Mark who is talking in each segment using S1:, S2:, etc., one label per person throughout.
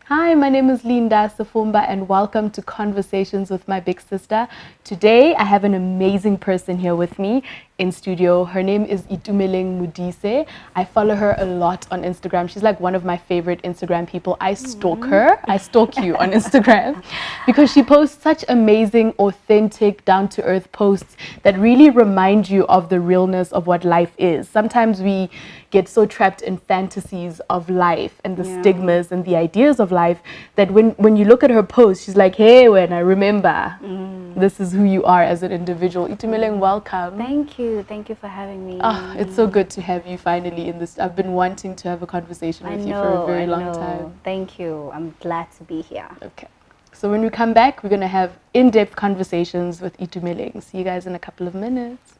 S1: Hi, my name is Linda Safumba and welcome to Conversations with my big sister. Today I have an amazing person here with me in studio. Her name is Itumeleng Moside. I follow her a lot on Instagram. She's like one of my favorite Instagram people. I stalk her. I stalk you on Instagram because she posts such amazing, authentic, down-to-earth posts that really remind you of the realness of what life is. Sometimes we get so trapped in fantasies of life and the stigmas and the ideas of life that when you look at her post, she's like, hey, when I remember, this is who you are as an individual. Itumeleng, welcome.
S2: Thank you. Thank you for having me.
S1: Oh, it's so good to have you finally in this. I've been wanting to have a conversation with you for a very long time.
S2: Thank you. I'm glad to be here.
S1: Okay. So when we come back, we're going to have in-depth conversations with Itumeleng. See you guys in a couple of minutes.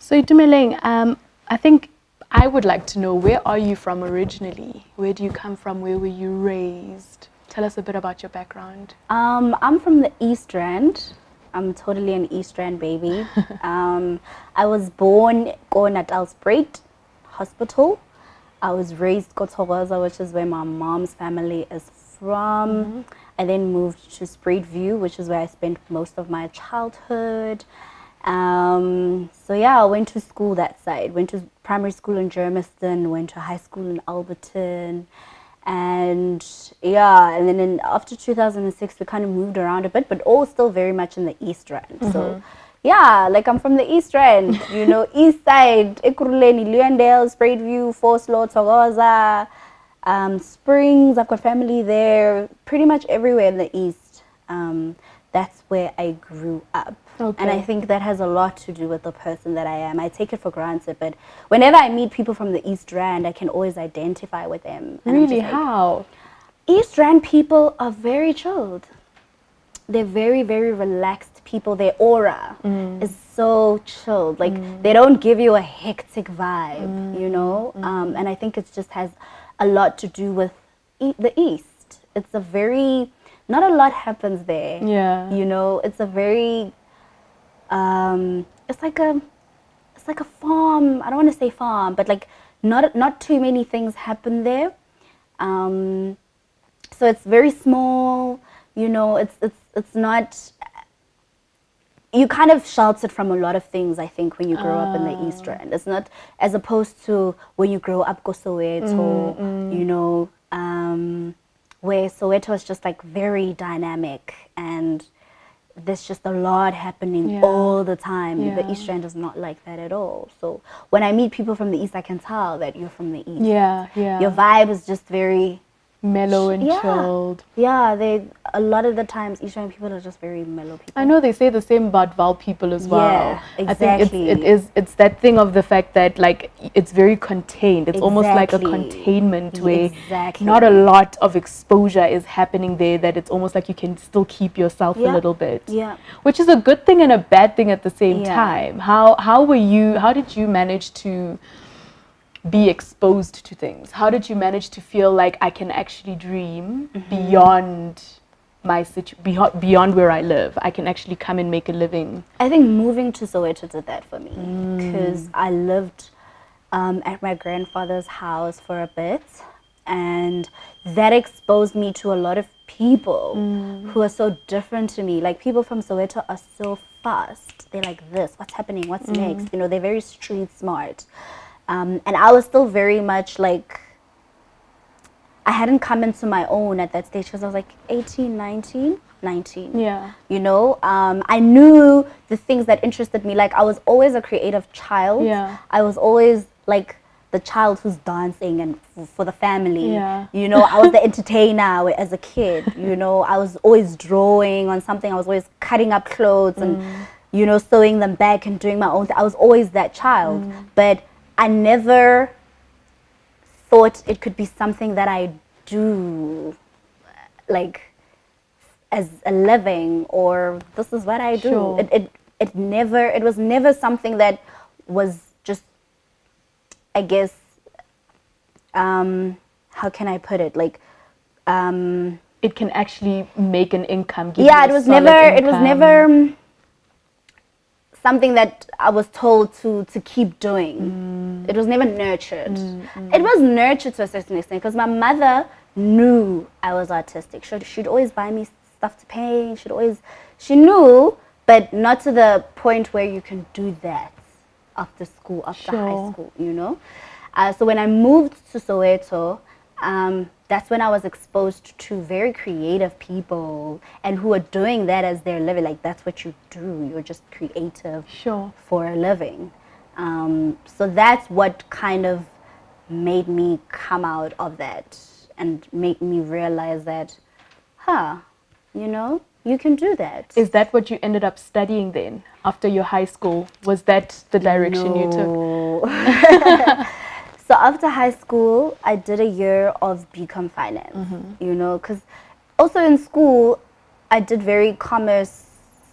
S1: So Itumeleng, I think I would like to know, where are you from originally? Where do you come from? Where were you raised? Tell us a bit about your background.
S2: I'm from the East Rand. I'm totally an East Rand baby. I was born at Alspreet Hospital. I was raised Kotogoza, which is where my mom's family is from. I then moved to Spruit View, which is where I spent most of my childhood. So yeah, I went to school that side. Went to primary school in Germiston, went to high school in Alberton, and yeah, and then after 2006 we kind of moved around a bit, but all still very much in the East Rand. So yeah, like I'm from the East Rand, you know, East Side, Ekurhuleni, Luyendale, Spruit View, Forslot, Thokoza, Springs. I've got family there, pretty much everywhere in the East. That's where I grew up. Okay. And I think that has a lot to do with the person that I am. I take it for granted, but whenever I meet people from the East Rand, I can always identify with them. And
S1: really? How?
S2: East Rand people are very chilled. They're very, very relaxed people. Their aura is so chilled. Like, they don't give you a hectic vibe, you know? And I think it just has a lot to do with the East. It's a very... Not a lot happens there. Yeah. You know, it's a very... it's like a farm. I don't want to say farm, but like not too many things happen there. So it's very small. You know, it's not. You kind of sheltered from a lot of things, I think, when you grow up in the East Rand. It's not as opposed to when you grow up Soweto, you know, where Soweto is just like very dynamic and there's just a lot happening all the time. The East Rand is not like that at all. So when I meet people from the East, I can tell that you're from the East. Your vibe is just very
S1: mellow and chilled.
S2: Yeah, a lot of the times East Rand people are just very mellow people.
S1: I know they say the same about Val people as well.
S2: Yeah, exactly.
S1: I think it's that thing of the fact that like it's very contained. It's almost like a containment where not a lot of exposure is happening there, that it's almost like you can still keep yourself a little bit. Yeah. Which is a good thing and a bad thing at the same time. How did you manage to be exposed to things? How did you manage to feel like I can actually dream beyond my beyond where I live? I can actually come and make a living.
S2: I think moving to Soweto did that for me because I lived at my grandfather's house for a bit, and that exposed me to a lot of people who are so different to me. Like, people from Soweto are so fast. They're like, this, what's happening, what's next? You know, they're very street smart. And I was still very much like, I hadn't come into my own at that stage because I was like 18, 19. Yeah. You know, I knew the things that interested me. Like, I was always a creative child. Yeah. I was always like the child who's dancing and for the family. Yeah. You know, I was the entertainer as a kid. You know, I was always drawing on something. I was always cutting up clothes and, you know, sewing them back and doing my own thing. I was always that child. But I never thought it could be something that I do, like, as a living, or this is what I do. Sure. It was never something that was just, I guess, how can I put it? Like,
S1: it can actually make an income.
S2: Yeah, it was never something that I was told to keep doing. It was never nurtured. It was nurtured to a certain extent because my mother knew I was artistic. She'd always buy me stuff to paint. She knew, but not to the point where you can do that after school, after high school, you know. So when I moved to Soweto, that's when I was exposed to very creative people and who are doing that as their living. Like, that's what you do. You're just creative for a living. So that's what kind of made me come out of that and make me realize that, you know, you can do that.
S1: Is that what you ended up studying then after your high school? Was that the direction you took?
S2: So after high school, I did a year of BCom finance, you know, because also in school, I did very commerce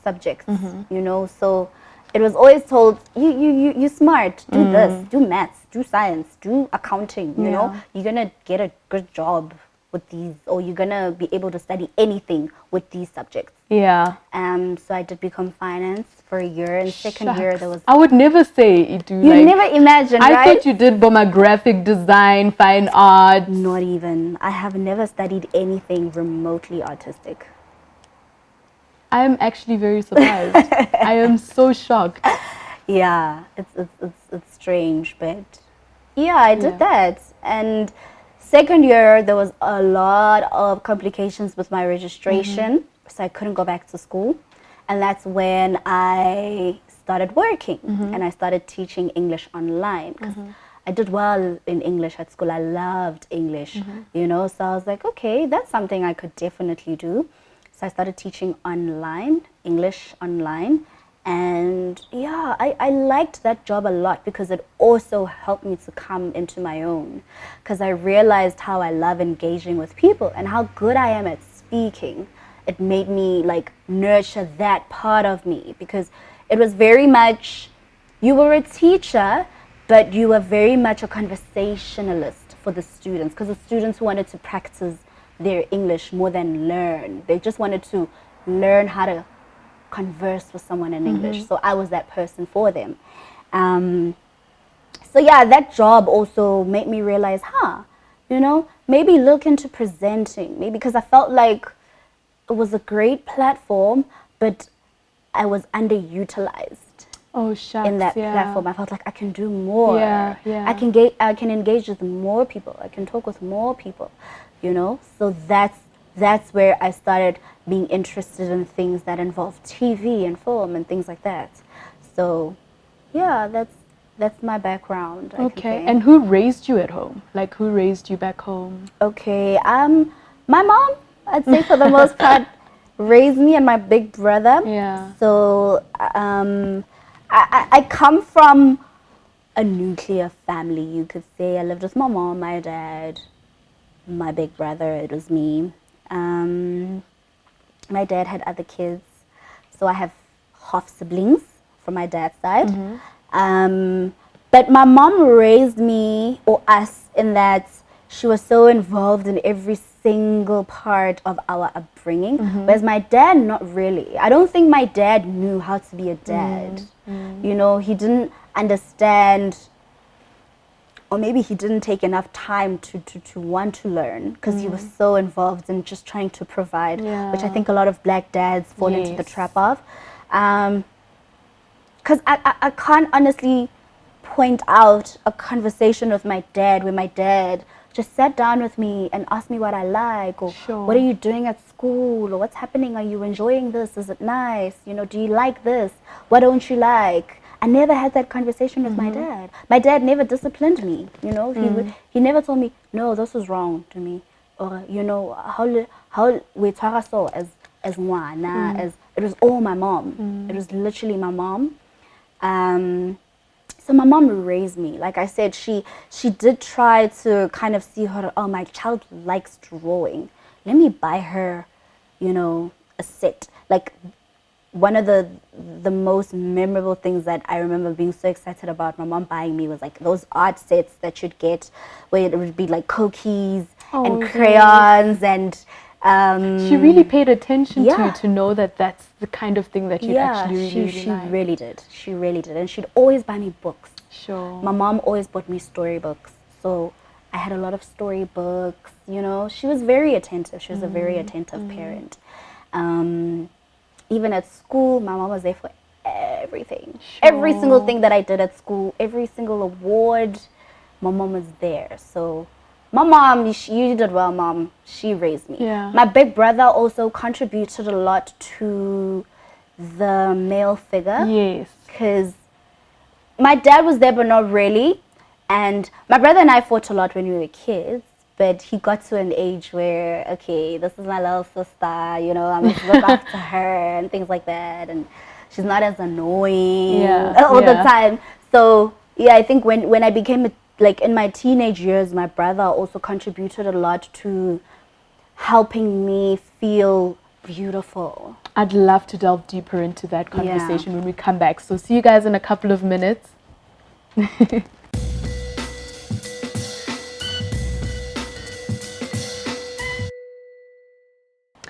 S2: subjects, you know, so it was always told, you're smart, do this, do maths, do science, do accounting, you know, you're going to get a good job with these, or you're going to be able to study anything with these subjects.
S1: Yeah.
S2: So I did become finance for a year, and second year there was...
S1: I would never say you do.
S2: You never imagine, right?
S1: I thought you did Boma graphic design, fine art.
S2: Not even. I have never studied anything remotely artistic.
S1: I am actually very surprised. I am so shocked.
S2: Yeah, it's strange, but yeah, I did that. And second year, there was a lot of complications with my registration, so I couldn't go back to school. And that's when I started working, and I started teaching English online. 'Cause I did well in English at school. I loved English, you know, so I was like, okay, that's something I could definitely do. So I started teaching online, English online. And yeah, I liked that job a lot because it also helped me to come into my own. Because I realized how I love engaging with people and how good I am at speaking. It made me like nurture that part of me, because it was very much, you were a teacher, but you were very much a conversationalist for the students, because the students wanted to practice their English more than learn. They just wanted to learn how to converse with someone in English. So I was that person for them. So yeah, that job also made me realize, you know, maybe look into presenting, maybe, because I felt like it was a great platform, but I was underutilized.
S1: Oh, shucks,
S2: in that platform. I felt like I can do more. I can engage with more people. I can talk with more people, you know. So that's where I started being interested in things that involve TV and film and things like that. So, yeah, that's my background.
S1: Okay, and who raised you at home? Like, who raised you back home?
S2: Okay, my mom, I'd say for the most part, raised me and my big brother.
S1: Yeah.
S2: So, I come from a nuclear family, you could say. I lived with my mom, my dad, my big brother, it was me. My dad had other kids, so I have half siblings from my dad's side. But my mom raised me, or us, in that she was so involved in every single part of our upbringing, whereas my dad, not really. I don't think my dad knew how to be a dad. You know, he didn't understand, or maybe he didn't take enough time to want to learn, because he was so involved in just trying to provide, which I think a lot of black dads fall into the trap of. Because I can't honestly point out a conversation with my dad where my dad just sat down with me and asked me what I like, or what are you doing at school, or what's happening, are you enjoying this, is it nice, you know, do you like this, what don't you like. I never had that conversation with my dad. My dad never disciplined me, you know. He never told me, no, this is wrong to me, or, you know, how we talk so as ngwana, as it was all my mom. It was literally my mom. So my mom raised me. Like I said, she did try to kind of see her, oh, my child likes drawing. Let me buy her, you know, a set. Like, one of the most memorable things that I remember being so excited about my mom buying me was like those art sets that you'd get, where it would be like cookies and crayons and
S1: She really paid attention
S2: Yeah.
S1: to know that that's the kind of thing that you'd actually really,
S2: she
S1: like.
S2: really did. She really did. And she'd always buy me books.
S1: Sure.
S2: My mom always bought me storybooks. So I had a lot of storybooks, you know. She was very attentive. She was a very attentive parent. Even at school, my mom was there for everything. Every single thing that I did at school, every single award, my mom was there. So my mom, you did well, Mom. She raised me.
S1: Yeah.
S2: My big brother also contributed a lot to the male figure.
S1: Yes.
S2: Because my dad was there, but not really. And my brother and I fought a lot when we were kids. But he got to an age where, okay, this is my little sister, you know, I'm going to look after her and things like that. And she's not as annoying all the time. So, yeah, I think when I became, like, in my teenage years, my brother also contributed a lot to helping me feel beautiful.
S1: I'd love to delve deeper into that conversation when we come back. So see you guys in a couple of minutes.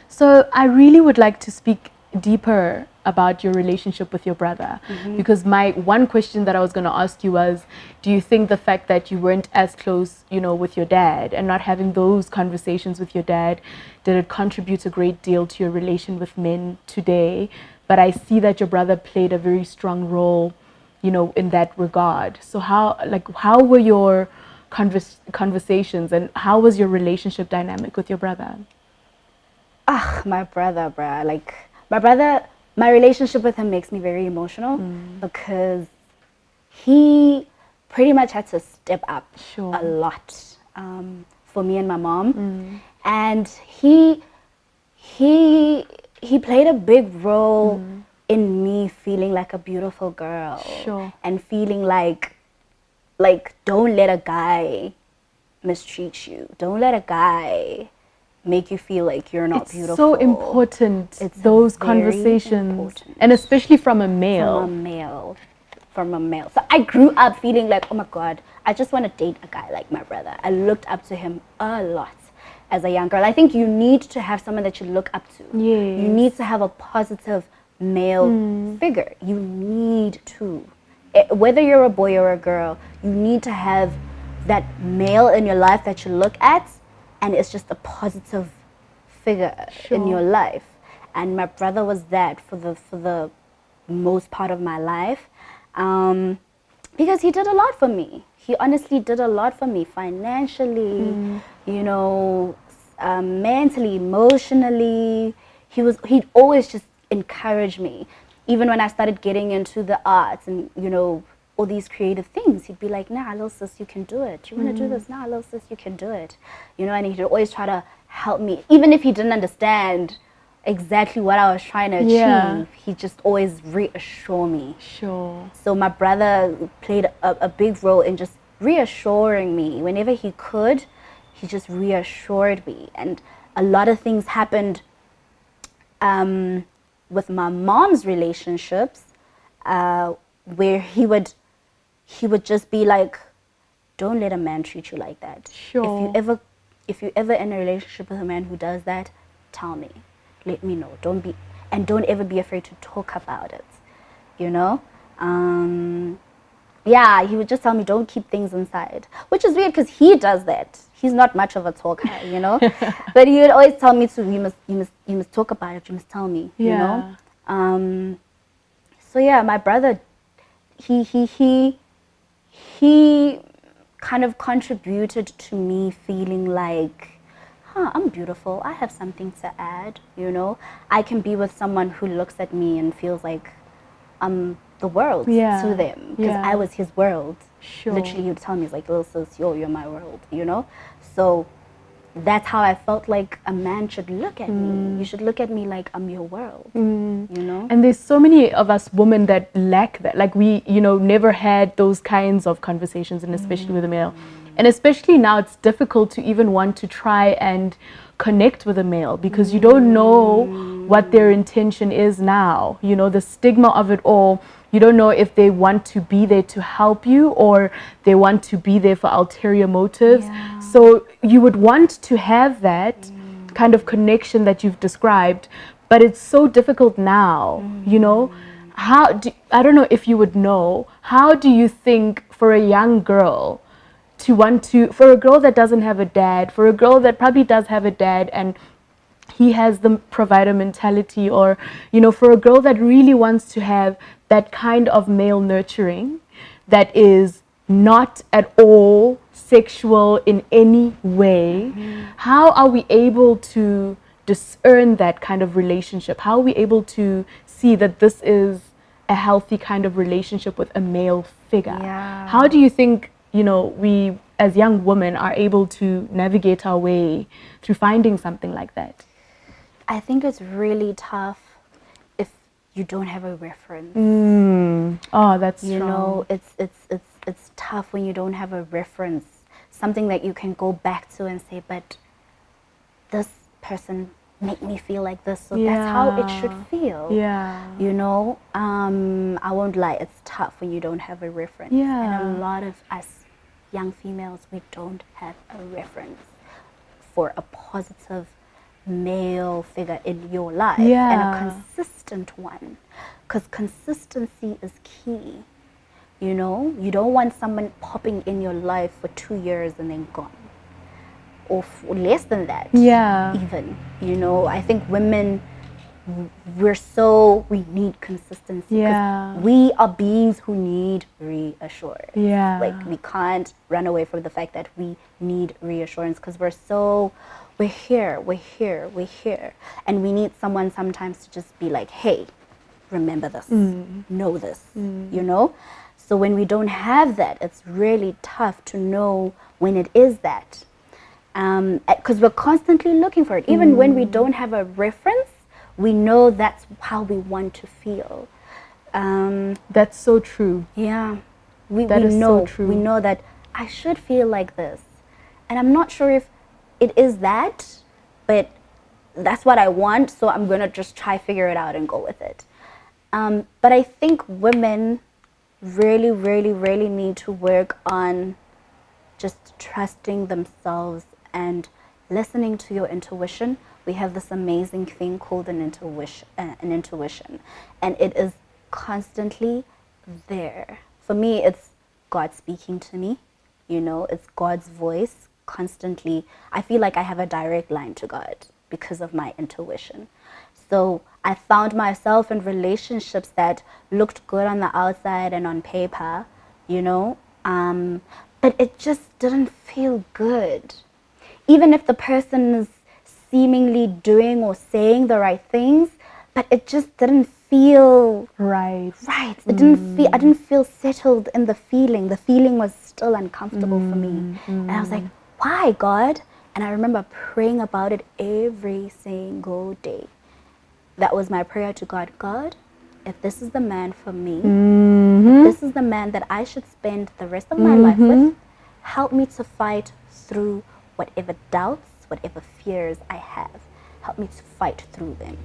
S1: So I really would like to speak deeper about your relationship with your brother, because my one question that I was going to ask you was, do you think the fact that you weren't as close, you know, with your dad and not having those conversations with your dad, did it contribute a great deal to your relation with men today? But I see that your brother played a very strong role, you know, in that regard. So how were your conversations, and how was your relationship dynamic with your brother?
S2: My brother, bruh. Like, my brother, my relationship with him makes me very emotional because he pretty much had to step up a lot for me and my mom. And he played a big role in me feeling like a beautiful girl. And feeling like don't let a guy mistreat you. Don't let a guy make you feel like you're not beautiful.
S1: It's so important.
S2: It's
S1: those
S2: very
S1: conversations,
S2: important.
S1: and especially from a male.
S2: From a male. So I grew up feeling like, oh my God, I just want to date a guy like my brother. I looked up to him a lot as a young girl. I think you need to have someone that you look up to.
S1: Yes.
S2: You need to have a positive male figure. You need to. Whether you're a boy or a girl, you need to have that male in your life that you look at, and it's just a positive figure in your life. And my brother was that for the most part of my life, because he did a lot for me. He honestly did a lot for me financially, you know, mentally, emotionally. He'd always just encourage me. Even when I started getting into the arts and, you know, all these creative things, he'd be like, nah, little sis, you can do it. You want to do this? Nah, little sis, you can do it. You know, and he'd always try to help me. Even if he didn't understand exactly what I was trying to achieve, he just always reassure me. So my brother played a big role in just reassuring me. Whenever he could, he just reassured me. And a lot of things happened with my mom's relationships, where he would just be like, don't let a man treat you like that. If you ever in a relationship with a man who does that, tell me. Let me know. Don't ever be afraid to talk about it. You know? Yeah, he would just tell me, don't keep things inside. Which is weird because he does that. He's not much of a talker, you know? But he would always tell me you must talk about it, you must tell me, you know? So yeah, my brother, he kind of contributed to me feeling like, I'm beautiful. I have something to add, you know. I can be with someone who looks at me and feels like I'm the world to them, because I was his world. Literally, he would tell me, he's like, little sis, you're my world, you know. So that's how I felt like a man should look at me. You should look at me like I'm your world, you know?
S1: And there's so many of us women that lack that. Like we, you know, never had those kinds of conversations, and especially with a male. And especially now it's difficult to even want to try and connect with a male because you don't know what their intention is now. You know, the stigma of it all. You don't know if they want to be there to help you or they want to be there for ulterior motives. So you would want to have that, kind of connection that you've described, but it's so difficult now, you know. I don't know if you would know, how do you think for a young girl for a girl that doesn't have a dad, for a girl that probably does have a dad and he has the provider mentality, or, you know, for a girl that really wants to have that kind of male nurturing that is not at all sexual in any way, how are we able to discern that kind of relationship? How are we able to see that this is a healthy kind of relationship with a male figure?
S2: Yeah.
S1: How do you think, you know, we as young women are able to navigate our way through finding something like that?
S2: I think it's really tough if you don't have a reference.
S1: Oh, that's
S2: You
S1: strong.
S2: know, it's tough when you don't have a reference, something that you can go back to and say, but this person made me feel like this, so that's how it should feel.
S1: Yeah.
S2: You know, I won't lie, it's tough when you don't have a reference.
S1: Yeah.
S2: And a lot of us young females, we don't have a reference for a positive male figure in your life, and a consistent one, because consistency is key. You know, you don't want someone popping in your life for 2 years and then gone, or less than that. Even, you know, I think women, we need consistency, because we are beings who need reassurance. Like, we can't run away from the fact that we need reassurance, because we're here, and we need someone sometimes to just be like, hey, remember this, know this, you know. So when we don't have that, it's really tough to know when it is that, because we're constantly looking for it. Even when we don't have a reference, we know that's how we want to feel.
S1: That's so true.
S2: Yeah, we
S1: That is
S2: know,
S1: so true.
S2: we know that I should feel like this, and I'm not sure if it is that, but that's what I want, so I'm gonna just try figure it out and go with it. But I think women really need to work on just trusting themselves and listening to your intuition. We have this amazing thing called an intuition, and it is constantly there. For me, it's God speaking to me. You know, it's God's voice constantly. I feel like I have a direct line to God because of my intuition. So I found myself in relationships that looked good on the outside and on paper, you know, but it just didn't feel good. Even if the person is seemingly doing or saying the right things, but it just didn't feel
S1: right.
S2: It didn't feel, I didn't feel settled in the feeling. The feeling was still uncomfortable for me. And I was like, why, God? And I remember praying about it every single day. That was my prayer to God. God, if this is the man for me, if this is the man that I should spend the rest of my life with, help me to fight through whatever doubts, whatever fears I have. Help me to fight through them.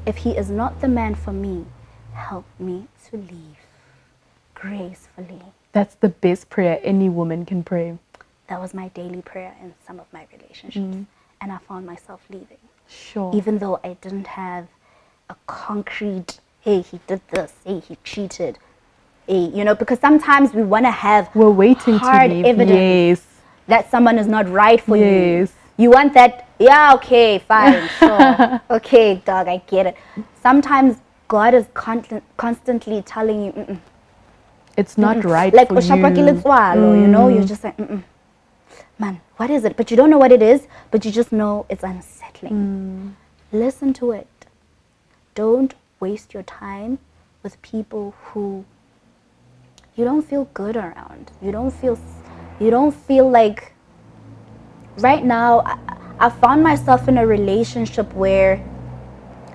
S2: If he is not the man for me, help me to leave gracefully.
S1: That's the best prayer any woman can pray.
S2: That was my daily prayer in some of my relationships. And I found myself leaving.
S1: Sure.
S2: Even though I didn't have a concrete, hey, he did this, hey, he cheated, hey, you know, because sometimes we want to have
S1: We're waiting
S2: hard
S1: to leave.
S2: evidence that someone is not right for you.
S1: Yes.
S2: You want that, yeah, okay, fine, sure. Okay, dog, I get it. Sometimes God is constantly telling you,
S1: it's not right
S2: like,
S1: for you.
S2: You know, you're just like, man, what is it? But you don't know what it is, but you just know it's unsettling. Listen to it. Don't waste your time with people who you don't feel good around. You don't feel like, right now, I found myself in a relationship where,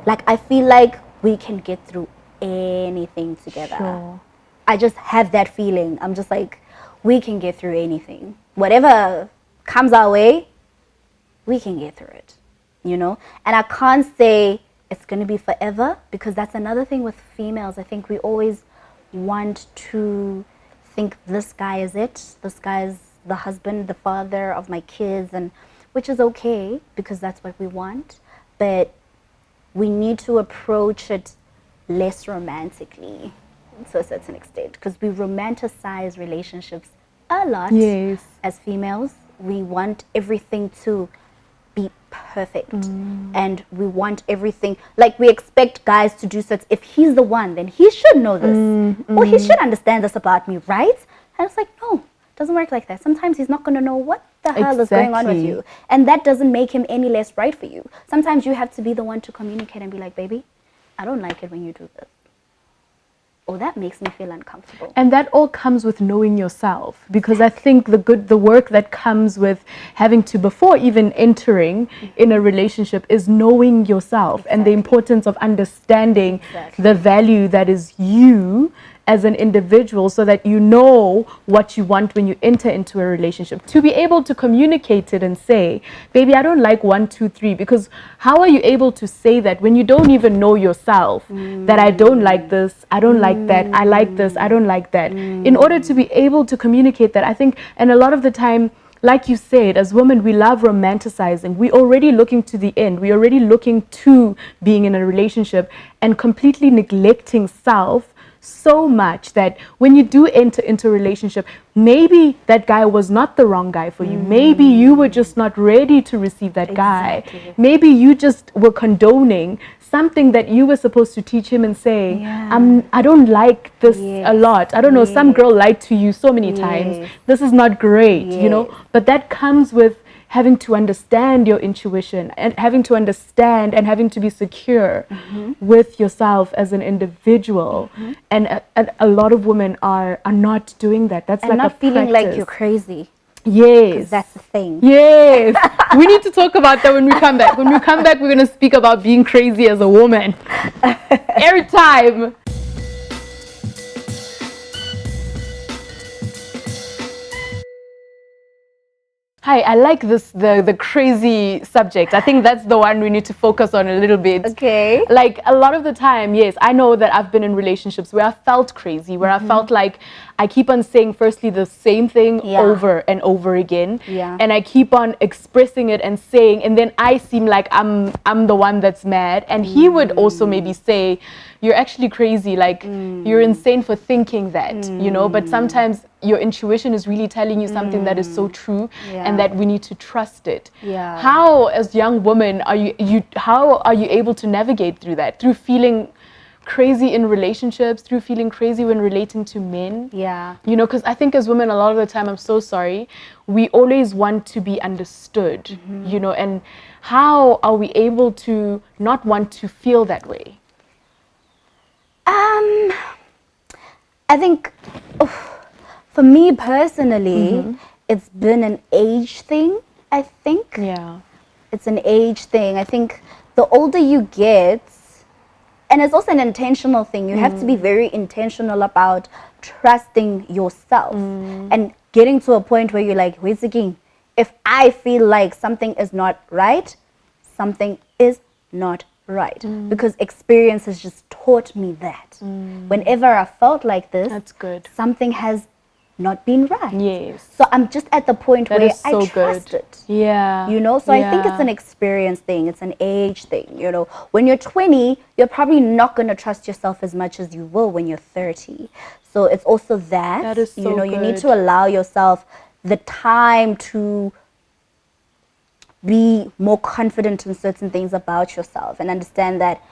S2: like, I feel like we can get through anything together.
S1: Sure.
S2: I just have that feeling. I'm just like, we can get through anything. Whatever comes our way, we can get through it, you know? And I can't say it's going to be forever, because that's another thing with females. I think we always want to think this guy is it. This guy is the husband, the father of my kids, and which is okay because that's what we want, but we need to approach it less romantically to a certain extent, because we romanticize relationships a lot.
S1: Yes.
S2: As females, we want everything to be perfect, and we want everything, like we expect guys to do such. If he's the one, then he should know this, or he should understand this about me, right? And it's like, no, it doesn't work like that. Sometimes he's not going to know what the hell is going on with you, and that doesn't make him any less right for you. Sometimes you have to be the one to communicate and be like, baby, I don't like it when you do this, or that makes me feel uncomfortable.
S1: And that all comes with knowing yourself, because I think the work that comes with having to, before even entering in a relationship, is knowing yourself and the importance of understanding the value that is you as an individual, so that you know what you want when you enter into a relationship, to be able to communicate it and say, baby, I don't like 1, 2, 3. Because how are you able to say that when you don't even know yourself, that I don't like this, I don't like that, I like this, I don't like that? In order to be able to communicate that, I think, and a lot of the time, like you said, as women, we love romanticizing. We're already looking to the end. We're already looking to being in a relationship, and completely neglecting self so much that when you do enter into a relationship, maybe that guy was not the wrong guy for you. Maybe you were just not ready to receive that guy. Maybe you just were condoning something that you were supposed to teach him and say, I don't like this a lot. I don't know, some girl lied to you so many times. This is not great, you know. But that comes with having to understand your intuition, and having to understand and having to be secure with yourself as an individual. And a lot of women are not doing that. That's, and like,
S2: not feeling like you're crazy.
S1: Yes.
S2: That's the thing.
S1: Yes. We need to talk about that when we come back. When we come back, we're going to speak about being crazy as a woman. Every time. Hi, I like this, the crazy subject. I think that's the one we need to focus on a little bit.
S2: Okay.
S1: Like, a lot of the time, yes, I know that I've been in relationships where I felt crazy, where I felt like I keep on saying firstly the same thing over and over again. And I keep on expressing it and saying, and then I seem like I'm the one that's mad. And he would also maybe say, you're actually crazy, like you're insane for thinking that, you know. But sometimes your intuition is really telling you something that is so true, and that we need to trust it. How, as young women, are you able to navigate through that, through feeling crazy in relationships, through feeling crazy when relating to men? You know, because I think as women, a lot of the time, I'm so sorry, we always want to be understood, you know. And how are we able to not want to feel that way?
S2: I think, for me personally, it's been an age thing, I think. It's an age thing. I think the older you get, and it's also an intentional thing, you have to be very intentional about trusting yourself and getting to a point where you're like, wait a second, if I feel like something is not right, something is not right, because experience has just taught me that whenever I felt like this,
S1: that's good,
S2: something has not been right.
S1: Yes.
S2: So I'm just at the point
S1: that
S2: where
S1: is so
S2: I trust
S1: good.
S2: it.
S1: You
S2: know, so I think it's an experience thing, it's an age thing. You know, when you're 20, you're probably not going to trust yourself as much as you will when you're 30. So it's also that
S1: is so
S2: you know,
S1: good.
S2: you need to allow yourself the time to be more confident in certain things about yourself, and understand that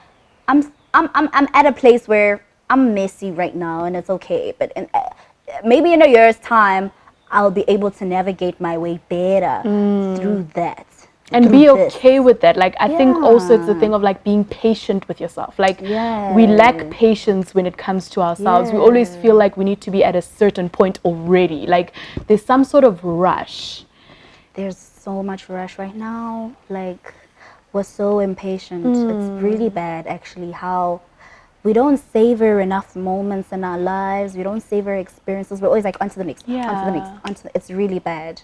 S2: I'm at a place where I'm messy right now, and it's okay. But maybe in a year's time, I'll be able to navigate my way better through that.
S1: And be okay with that. Like, I think also it's the thing of like being patient with yourself. Like, we lack patience when it comes to ourselves. We always feel like we need to be at a certain point already. Like, there's some sort of rush.
S2: There's so much rush right now. Like, we're so impatient. It's really bad, actually, how we don't savor enough moments in our lives. We don't savor experiences. We're always like, on to the next, on to the next, it's really bad.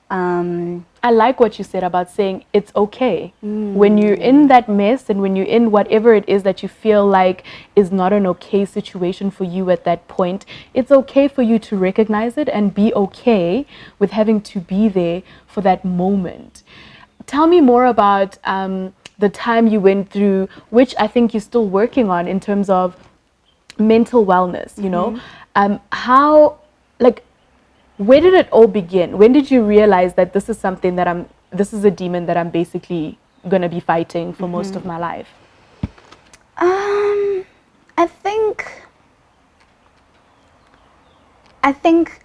S1: I like what you said about saying it's okay. When you're in that mess, and when you're in whatever it is that you feel like is not an okay situation for you at that point, it's okay for you to recognize it and be okay with having to be there for that moment. tell me more about the time you went through, which I think you're still working on in terms of mental wellness, you know. How, like, where did it all begin? When did you realize that this is something that this is a demon that I'm basically going to be fighting for most of my life?
S2: I think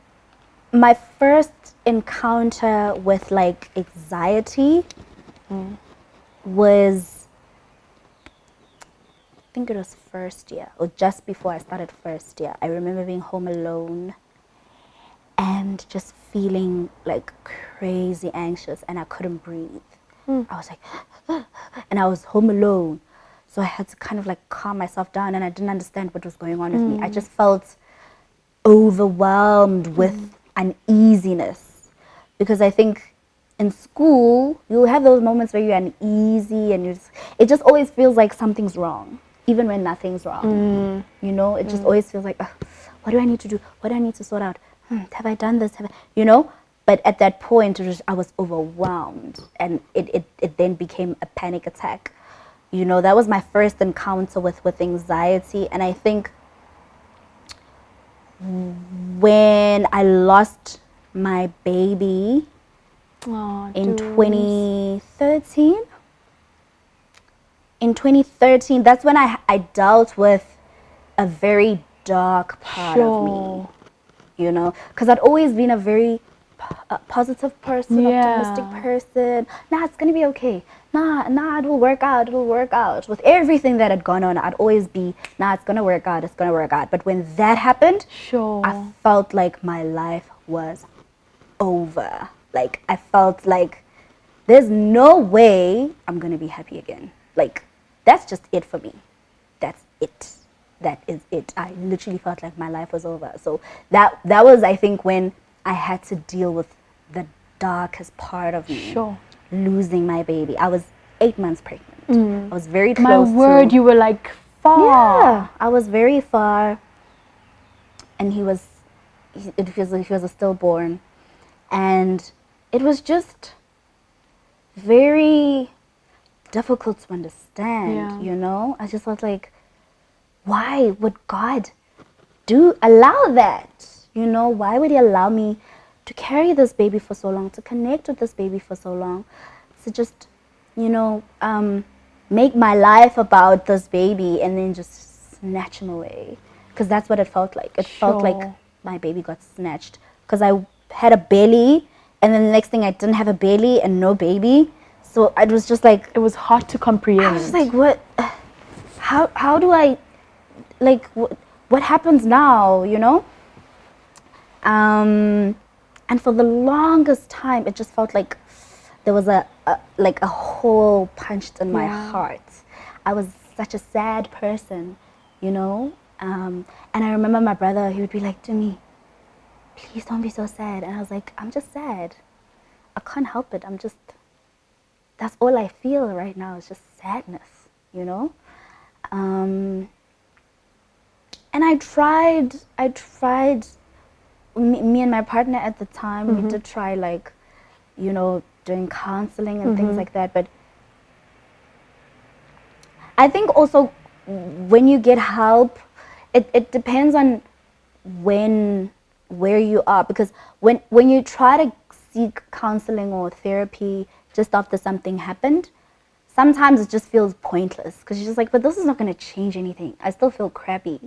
S2: my first encounter with like anxiety was, I think it was first year or just before I started first year. I remember being home alone and just feeling like crazy anxious, and I couldn't breathe. I was like, and I was home alone. So I had to kind of like calm myself down, and I didn't understand what was going on with me. I just felt overwhelmed with uneasiness, because I think in school you have those moments where you're uneasy and it just always feels like something's wrong, even when nothing's wrong. You know, it just always feels like, what do I need to do? What do I need to sort out? Have I done this? You know? But at that point, I was overwhelmed, and it then became a panic attack. You know, that was my first encounter with anxiety. And I think when I lost my baby in 2013, that's when I dealt with a very dark part of me, you know, because I'd always been a very positive person, optimistic person. Nah, it's gonna be okay. Nah, it'll work out. With everything that had gone on, I'd always be, nah, it's gonna work out. But when that happened, I felt like my life was over. Like, I felt like there's no way I'm gonna be happy again. Like, that's just it for me. That's it. That is it. I literally felt like my life was over. So that was, I think, when I had to deal with the darkest part of me. Losing my baby. I was 8 months pregnant. I was very close.
S1: My word, you were like far.
S2: Yeah, I was very far. And he was a stillborn. And it was just very difficult to understand, you know? I just felt like, why would God allow that? You know, why would he allow me to carry this baby for so long, to connect with this baby for so long, to just, you know, make my life about this baby and then just snatch him away? Because that's what it felt like. It felt like my baby got snatched. Because I had a belly, and then the next thing I didn't have a belly and no baby. So it was just like...
S1: It was hard to comprehend.
S2: I was just like, what? How do I... Like, what happens now, you know? And for the longest time, it just felt like there was a hole punched in my heart. I was such a sad person, you know? And I remember my brother, he would be like to me, please don't be so sad. And I was like, I'm just sad. I can't help it. That's all I feel right now is just sadness, you know? And I tried, me and my partner at the time, we did try, like, you know, doing counseling and things like that. But I think also when you get help, it depends on where you are. Because when you try to seek counseling or therapy just after something happened, sometimes it just feels pointless, because you're just like, but this is not going to change anything. I still feel crappy.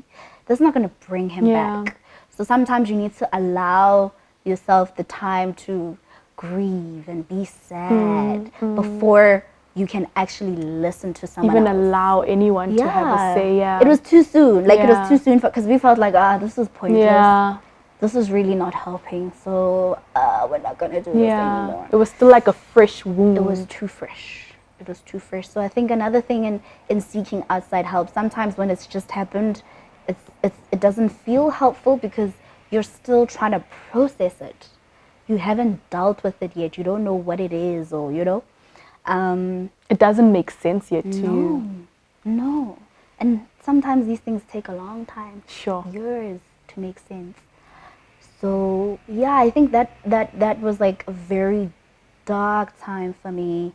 S2: This is not going to bring him back. So sometimes you need to allow yourself the time to grieve and be sad before you can actually listen to someone else.
S1: Allow anyone to have a say.
S2: It was too soon. Like, it was too soon, because we felt like, this is pointless. This is really not helping. So we're not going to do this anymore.
S1: It was still like a fresh wound.
S2: It was too fresh. So I think another thing in seeking outside help, sometimes when it's just happened, it doesn't feel helpful, because you're still trying to process it. You haven't dealt with it yet. You don't know what it is, or, you know.
S1: It doesn't make sense yet to you.
S2: No. And sometimes these things take a long time. Years to make sense. So yeah, I think that was like a very dark time for me.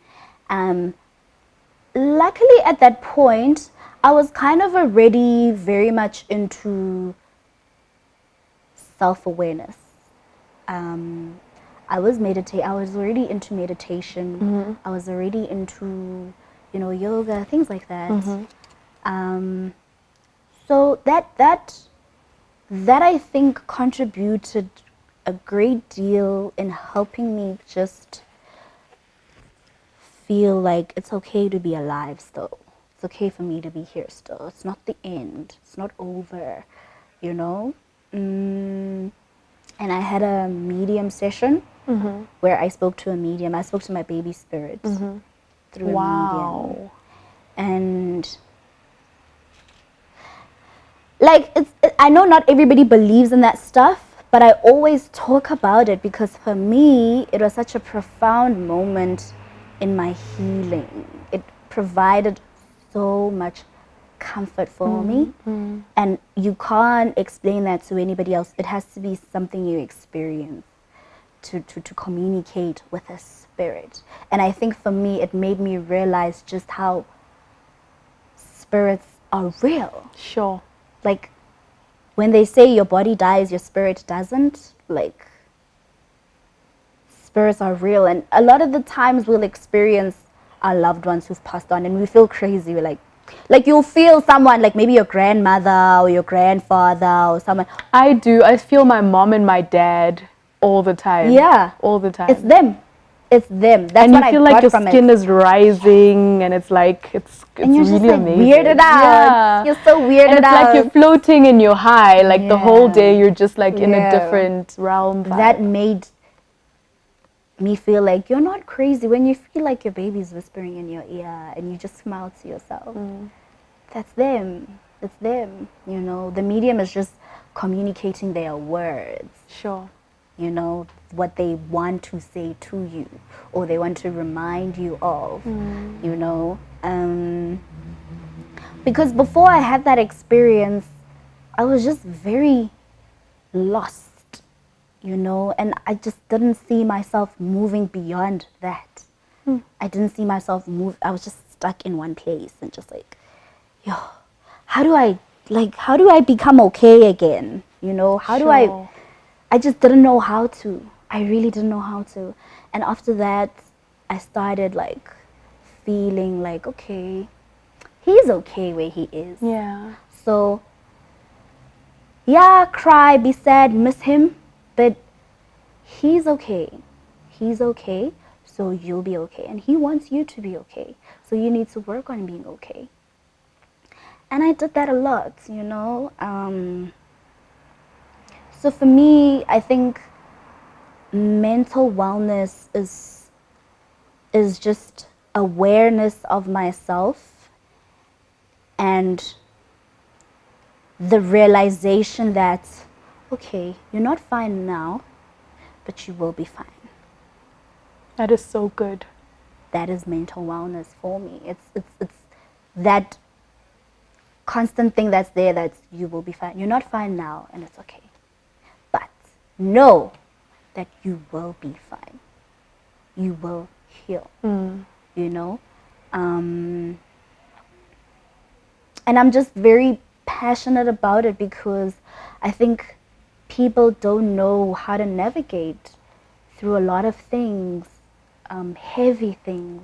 S2: Luckily at that point, I was kind of already very much into self-awareness. I was already into meditation. I was already into, yoga, things like that. So that I think contributed a great deal in helping me just feel like it's okay to be alive still. It's okay for me to be here still. It's not the end. It's not over, you know? And I had a medium session where I spoke to a medium. I spoke to my baby spirit through a medium. And like, I know not everybody believes in that stuff, but I always talk about it because for me, it was such a profound moment in my healing. It provided so much comfort for me, and you can't explain that to anybody else. It has to be something you experience to communicate with a spirit. And I think for me, it made me realize just how spirits are real.
S1: Sure.
S2: Like, when they say your body dies, your spirit doesn't, like, spirits are real. And a lot of the times we'll experience our loved ones who've passed on and we feel crazy. We're like you'll feel someone, like maybe your grandmother or your grandfather or someone.
S1: I do. I feel my mom and my dad all the time.
S2: Yeah.
S1: All the time.
S2: It's them. It's them. That's
S1: and
S2: what
S1: you feel
S2: I
S1: like
S2: got
S1: your
S2: from
S1: skin
S2: it.
S1: is rising, and it's like it's
S2: And you're
S1: really
S2: just like
S1: amazing.
S2: weirded out.
S1: Yeah.
S2: You're so weirded
S1: and it's
S2: out.
S1: like you're floating and you're high. Like the whole day you're just like in a
S2: Yeah.
S1: different realm. Vibe.
S2: That made me feel like you're not crazy when you feel like your baby's whispering in your ear and you just smile to yourself. That's them. It's them. You know, the medium is just communicating their words.
S1: Sure.
S2: You know, what they want to say to you or they want to remind you of, you know. Because before I had that experience, I was just very lost, you know, and I just didn't see myself moving beyond that. I didn't see myself move. I was just stuck in one place and just like, yo, how do I become okay again? You know, how do I just didn't know how to. I really didn't know how to. And after that, I started like feeling like, okay, he's okay where he is.
S1: Yeah.
S2: So, yeah, cry, be sad, miss him, but he's okay. He's okay, so you'll be okay. And he wants you to be okay. So you need to work on being okay. And I did that a lot, you know. So for me, I think mental wellness is just awareness of myself and the realization that, okay, you're not fine now, but you will be fine.
S1: That is so good.
S2: That is mental wellness for me. It's that constant thing that's there, that you will be fine. You're not fine now, and it's okay. But know that you will be fine. You will heal. You know? And I'm just very passionate about it because I think people don't know how to navigate through a lot of things, heavy things,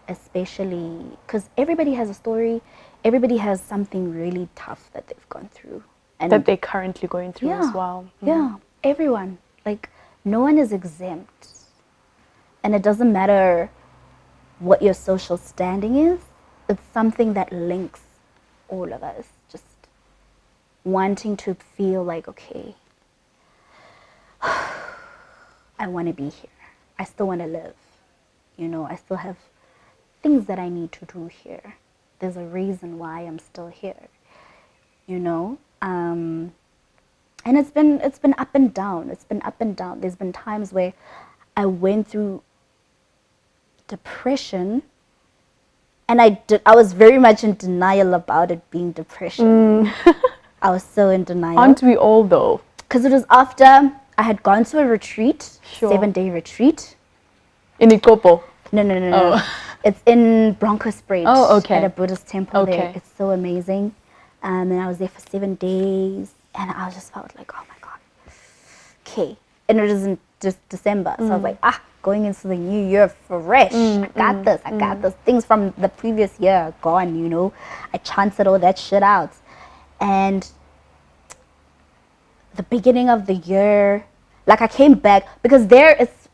S2: especially because everybody has a story. Everybody has something really tough that they've gone through. And
S1: that they're currently going through as well.
S2: Yeah, everyone. Like, no one is exempt. And it doesn't matter what your social standing is. It's something that links all of us. Just wanting to feel like, okay, I want to be here. I still want to live. You know, I still have things that I need to do here. There's a reason why I'm still here. You know? And it's been up and down. It's been up and down. There's been times where I went through depression, and I was very much in denial about it being depression. I was so in denial.
S1: Aren't we all though?
S2: Because it was after I had gone to a retreat,
S1: Sure.
S2: 7-day retreat,
S1: In Ikopo?
S2: No. It's in Bronkhorstspruit.
S1: Oh, okay.
S2: At a Buddhist temple there.
S1: Okay.
S2: It's so amazing. And I was there for 7 days, and I just felt like, oh my God. Okay. And it was in just December. So I was like, going into the new year fresh. I got this. I got this. Things from the previous year are gone, you know. I chanted all that shit out. And the beginning of the year, like I came back, because there it's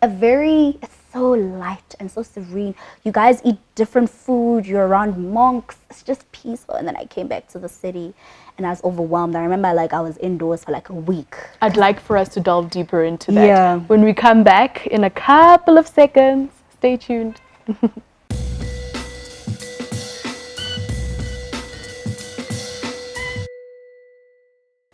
S2: so light and so serene. You guys eat different food, you're around monks, it's just peaceful. And then I came back to the city and I was overwhelmed. I remember like I was indoors for like a week.
S1: I'd like for us to delve deeper into that.
S2: Yeah.
S1: When we come back in a couple of seconds, stay tuned.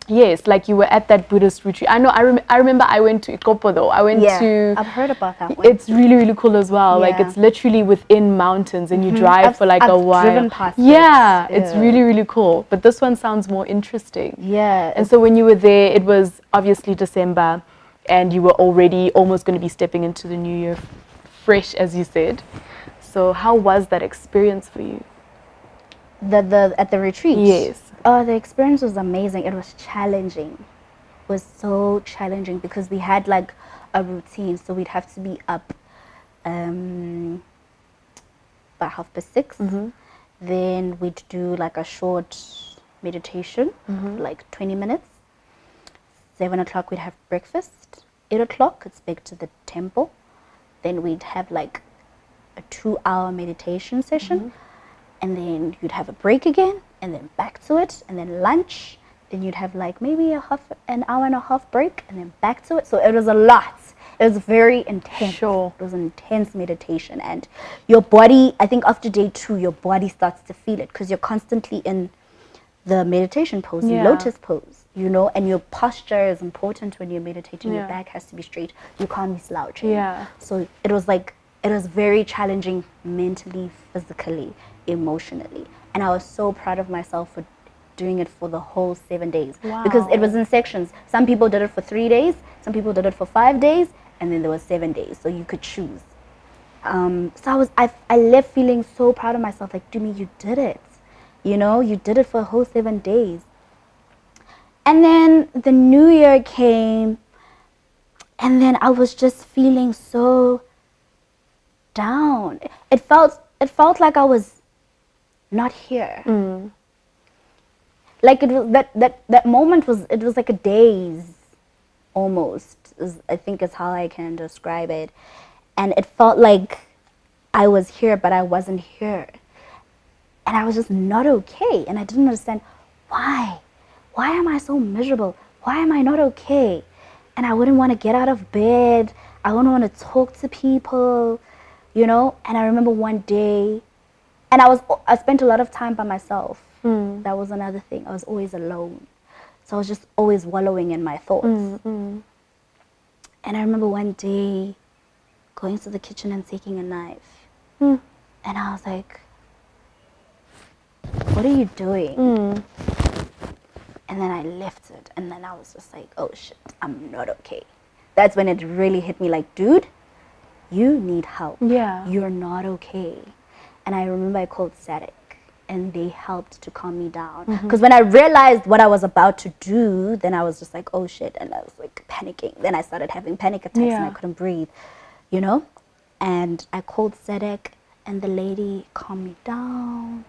S1: Yes, like you were at that Buddhist retreat. I know. I remember. I went to Ikopo though. I went to.
S2: I've heard about that one.
S1: It's really cool as well. Like
S2: Yeah.
S1: it's literally within mountains, and you drive for like a while.
S2: I've driven past
S1: yeah,
S2: it.
S1: it's really cool. But this one sounds more interesting.
S2: Yeah.
S1: And so when you were there, it was obviously December, and you were already almost going to be stepping into the new year, fresh as you said. So how was that experience for you?
S2: At the retreat.
S1: Yes.
S2: Oh, the experience was amazing. It was challenging. It was so challenging because we had like a routine. So we'd have to be up by 6:30. Then we'd do like a short meditation, like 20 minutes. 7 o'clock we'd have breakfast. 8 o'clock it's back to the temple. Then we'd have like a 2-hour meditation session. And then you'd have a break again, and then back to it, and then lunch. Then you'd have like maybe an hour and a half break, and then back to it. So it was a lot. It was very intense.
S1: Sure.
S2: It was an intense meditation, and your body, I think after day 2, your body starts to feel it because you're constantly in the meditation pose, the lotus pose, you know, and your posture is important when you're meditating. Your back has to be straight. You can't be slouching.
S1: Yeah.
S2: So it was very challenging mentally, physically, emotionally. And I was so proud of myself for doing it for the whole 7 days.
S1: Wow.
S2: Because it was in sections. Some people did it for 3 days, some people did it for 5 days, and then there was 7 days. So you could choose. So I left feeling so proud of myself, like, Dumi, you did it. You know, you did it for a whole 7 days. And then the new year came, and then I was just feeling so down. It felt like I was not here. Like it was that moment was like a daze almost, I think is how I can describe it. And it felt like I was here but I wasn't here. And I was just not okay, and I didn't understand why am I so miserable? Why am I not okay? And I wouldn't want to get out of bed. I wouldn't want to talk to people, you know. And I remember one day, and I spent a lot of time by myself. That was another thing. I was always alone. So I was just always wallowing in my thoughts. And I remember one day going to the kitchen and taking a knife. And I was like, what are you doing? And then I left it. And then I was just like, oh shit, I'm not okay. That's when it really hit me like, dude, you need help.
S1: Yeah.
S2: You're not okay. And I remember I called Static, and they helped to calm me down. Because when I realized what I was about to do, then I was just like, oh shit. And I was like panicking. Then I started having panic attacks and I couldn't breathe, you know? And I called Static, and the lady calmed me down.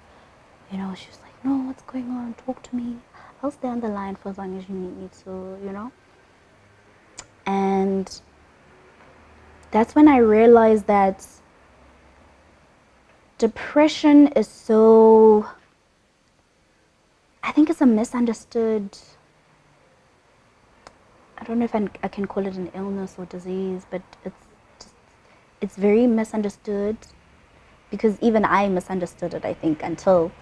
S2: You know, she was like, no, what's going on? Talk to me. I'll stay on the line for as long as you need me to, you know? And that's when I realized that depression is so, I think it's a misunderstood, I don't know if I can call it an illness or disease, but it's very misunderstood, because even I misunderstood it, I think, until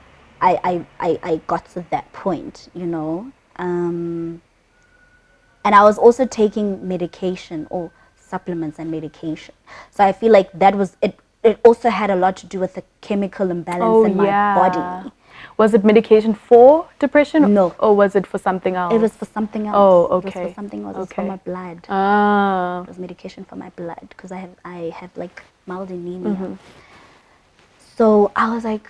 S2: I got to that point, you know. And I was also taking medication, or supplements and medication. So I feel like that was it. It also had a lot to do with the chemical imbalance in my body.
S1: Was it medication for depression?
S2: No.
S1: Or was it for something else?
S2: It was for something else.
S1: Oh, okay.
S2: It was for something else. It was for my blood.
S1: Ah.
S2: It was medication for my blood, because I have like mild anemia. So I was like,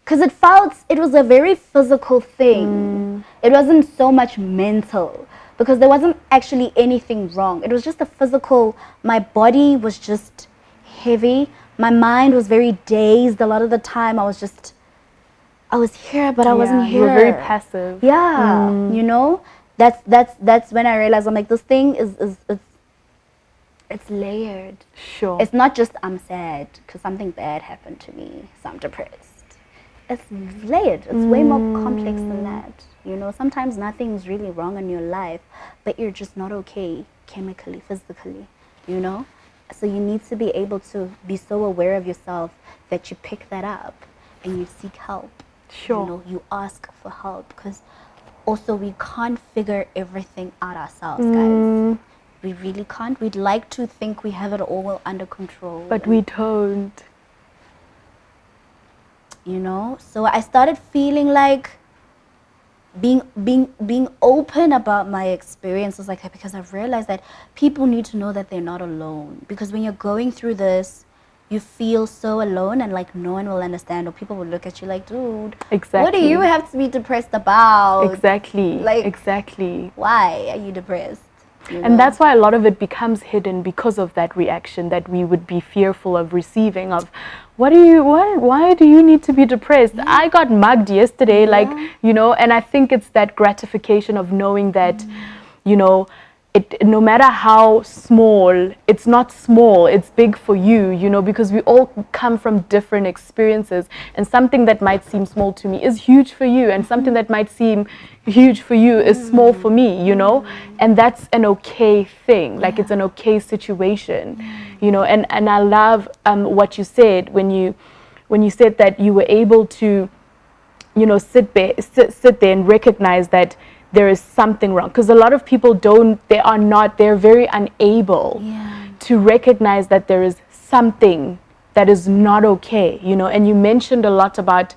S2: because it was a very physical thing. It wasn't so much mental, because there wasn't actually anything wrong. It was just a physical, my body was just heavy. My mind was very dazed. A lot of the time I was here, but I wasn't here.
S1: You were very passive.
S2: Yeah, you know, that's when I realized, I'm like, this thing it's layered.
S1: Sure.
S2: It's not just I'm sad because something bad happened to me, so I'm depressed. It's layered. It's way more complex than that. You know, sometimes nothing's really wrong in your life, but you're just not okay chemically, physically, you know? So you need to be able to be so aware of yourself that you pick that up and you seek help.
S1: Sure.
S2: You know, you ask for help, because also we can't figure everything out ourselves, guys. We really can't. We'd like to think we have it all under control.
S1: But we don't.
S2: You know? So I started feeling like being open about my experiences like that, because I've realized that people need to know that they're not alone. Because when you're going through this, you feel so alone, and like no one will understand, or people will look at you like, dude,
S1: Exactly.
S2: what do you have to be depressed about?
S1: Exactly.
S2: Like,
S1: exactly.
S2: Why are you depressed? You know?
S1: And that's why a lot of it becomes hidden, because of that reaction that we would be fearful of receiving, of why do you need to be depressed? I got mugged yesterday, like, you know, and I think it's that gratification of knowing that, you know, no matter how small, it's not small, it's big for you, you know, because we all come from different experiences, and something that might seem small to me is huge for you, and something that might seem huge for you is small for me, you know, and that's an okay thing, like it's an okay situation, you know. And I love what you said when you said that you were able to, you know, sit there and recognize that there is something wrong, because a lot of people they're very unable to recognize that there is something that is not okay, you know. And you mentioned a lot about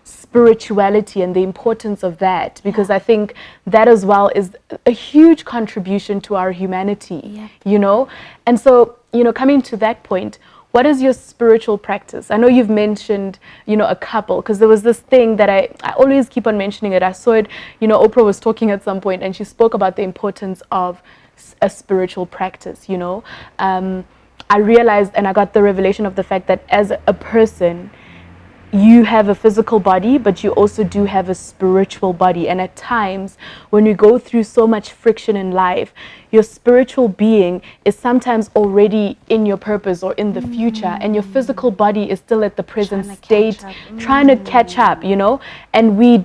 S1: spirituality and the importance of that, because I think that as well is a huge contribution to our humanity, you know. And so, you know, coming to that point, what is your spiritual practice? I know you've mentioned, you know, a couple, because there was this thing that I always keep on mentioning it. I saw it, you know, Oprah was talking at some point, and she spoke about the importance of a spiritual practice, you know. I realized, and I got the revelation of the fact that as a person, you have a physical body, but you also do have a spiritual body. And at times, when you go through so much friction in life, your spiritual being is sometimes already in your purpose or in the future, and your physical body is still at the present state, trying to catch up, you know. And we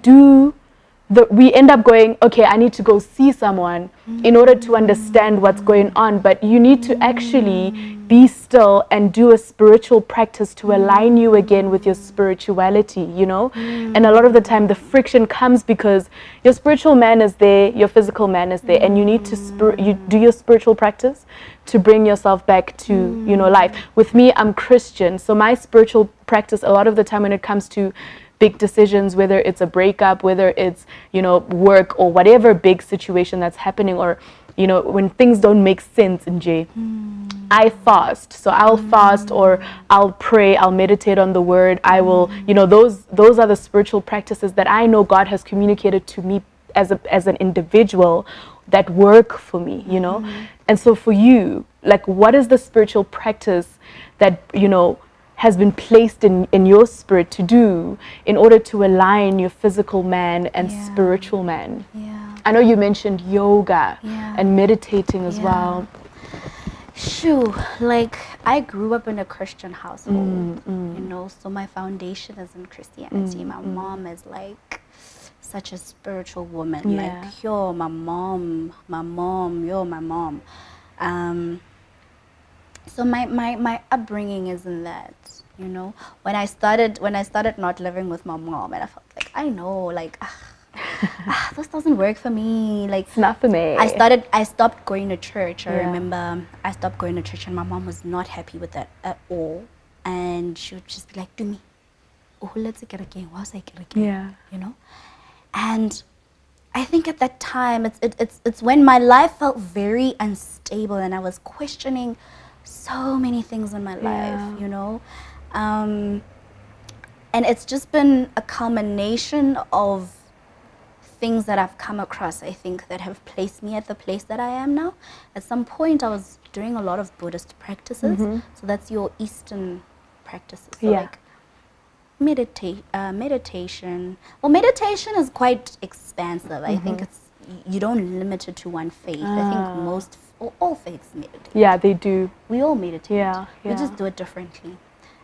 S1: end up going, okay, I need to go see someone in order to understand what's going on. But you need to actually be still and do a spiritual practice to align you again with your spirituality, you know. And a lot of the time the friction comes because your spiritual man is there, your physical man is there, and you need to you do your spiritual practice to bring yourself back to, you know, life. With me, I'm Christian, so my spiritual practice a lot of the time when it comes to big decisions, whether it's a breakup, whether it's, you know, work or whatever big situation that's happening, or, you know, when things don't make sense in J, I fast. So I'll fast, or I'll pray, I'll meditate on the word. I will, you know, those are the spiritual practices that I know God has communicated to me as an individual that work for me, you know. And so for you, like, what is the spiritual practice that, you know, has been placed in your spirit to do in order to align your physical man and spiritual man? I know you mentioned yoga and meditating as well.
S2: Shoo, like, I grew up in a Christian household, you know, so my foundation is in Christianity. My mom is like such a spiritual woman. Like, yo, my mom. So my upbringing is in that, you know. When I started not living with my mom, and I felt like, I know, like, this doesn't work for me. Like,
S1: it's not for me.
S2: I stopped going to church. I remember I stopped going to church, and my mom was not happy with that at all. And she would just be like, "Do me, oh, let's get again. What's I get again?" You know. And I think at that time, it's when my life felt very unstable, and I was questioning so many things in my
S1: Yeah.
S2: life, you know. And it's just been a culmination of things that I've come across, I think, that have placed me at the place that I am now. At some point, I was doing a lot of Buddhist practices. So that's your Eastern practices. So
S1: Yeah.
S2: like meditation. Well, meditation is quite expansive. I think it's, you don't limit it to one faith. I think most, all faiths meditate.
S1: Yeah, they do.
S2: We all meditate.
S1: Yeah,
S2: We
S1: yeah.
S2: just do it differently.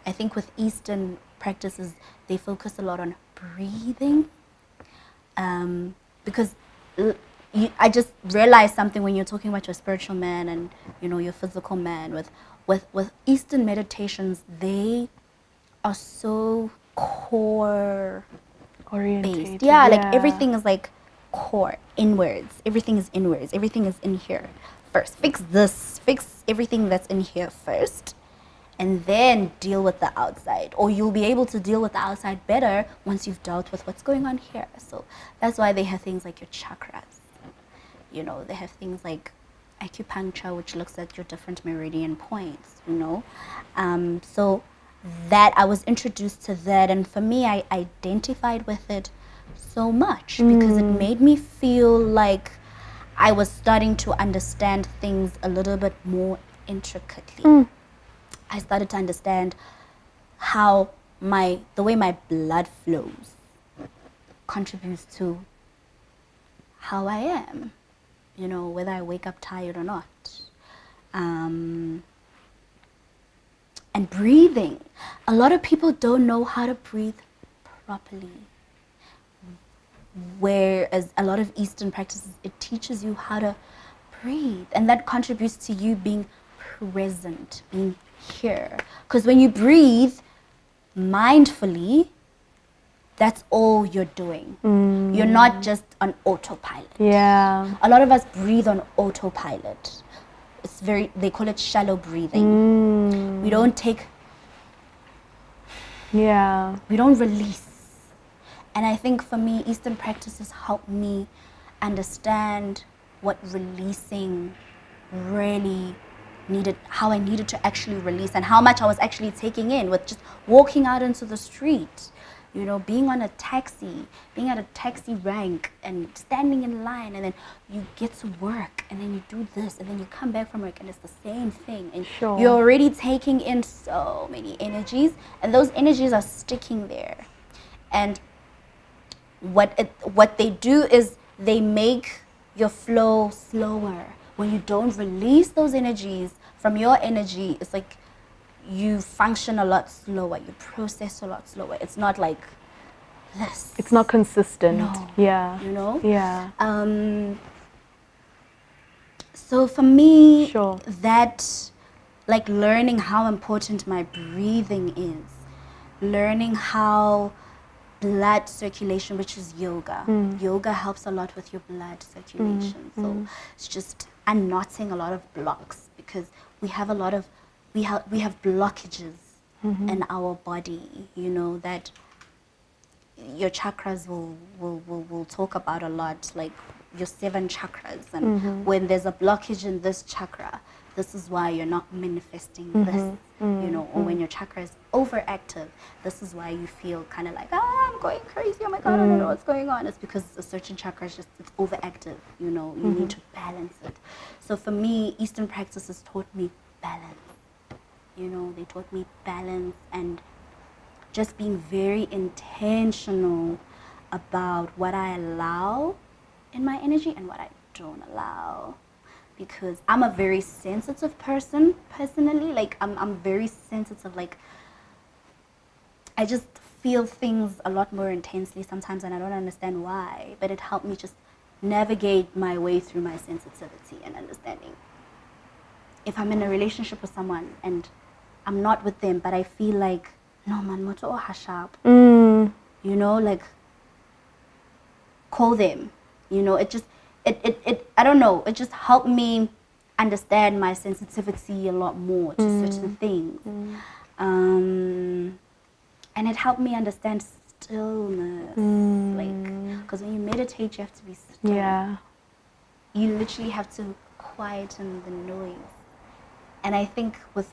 S2: I think with Eastern practices, they focus a lot on breathing. Because I just realized something when you're talking about your spiritual man and, you know, your physical man. With Eastern meditations, they are so core
S1: Orientated.
S2: based. Yeah, like everything is like core, inwards. Everything is inwards. Everything is in here first. Fix this. Fix everything that's in here first. And then deal with the outside. Or you'll be able to deal with the outside better once you've dealt with what's going on here. So that's why they have things like your chakras. You know, they have things like acupuncture, which looks at your different meridian points, you know. So that I was introduced to that, and for me, I identified with it so much because it made me feel like I was starting to understand things a little bit more intricately. I started to understand how the way my blood flows contributes to how I am, you know, whether I wake up tired or not. And breathing. A lot of people don't know how to breathe properly. Whereas a lot of Eastern practices, it teaches you how to breathe. And that contributes to you being present, being here. Because when you breathe mindfully, that's all you're doing. You're not just on autopilot.
S1: Yeah.
S2: A lot of us breathe on autopilot. It's they call it shallow breathing. We don't take,
S1: Yeah.
S2: we don't release. And I think for me, Eastern practices help me understand what releasing really needed, how I needed to actually release, and how much I was actually taking in with just walking out into the street. You know, being on a taxi, being at a taxi rank and standing in line, and then you get to work and then you do this and then you come back from work and it's the same thing. And
S1: Sure.
S2: you're already taking in so many energies, and those energies are sticking there. And what they do is they make your flow slower. When you don't release those energies from your energy, it's like you function a lot slower, you process a lot slower. It's not like this.
S1: It's not consistent.
S2: No.
S1: Yeah.
S2: You know?
S1: Yeah.
S2: So for me,
S1: Sure.
S2: that, like, learning how important my breathing is, learning how blood circulation, which is yoga. Yoga helps a lot with your blood circulation. So it's just unknotting a lot of blocks, because we have a lot of, we have blockages in our body, you know, that your chakras will talk about a lot, like your 7 chakras. And when there's a blockage in this chakra, this is why you're not manifesting this, you know, or when your chakra is overactive, this is why you feel kind of like, I'm going crazy, oh my God, I don't know what's going on. It's because a certain chakra is just, it's overactive, you know, you need to balance it. So for me, Eastern practices taught me balance, you know, they taught me balance and just being very intentional about what I allow in my energy and what I don't allow. Because I'm a very sensitive person, personally. Like, I'm very sensitive. Like, I just feel things a lot more intensely sometimes, and I don't understand why. But it helped me just navigate my way through my sensitivity and understanding. If I'm in a relationship with someone and I'm not with them, but I feel like, no man, moto o hashab. You know, like, call them. You know, it just, it I don't know, it just helped me understand my sensitivity a lot more to certain things. And it helped me understand stillness. Like, because when you meditate, you have to be still.
S1: Yeah.
S2: You literally have to quieten the noise. And I think with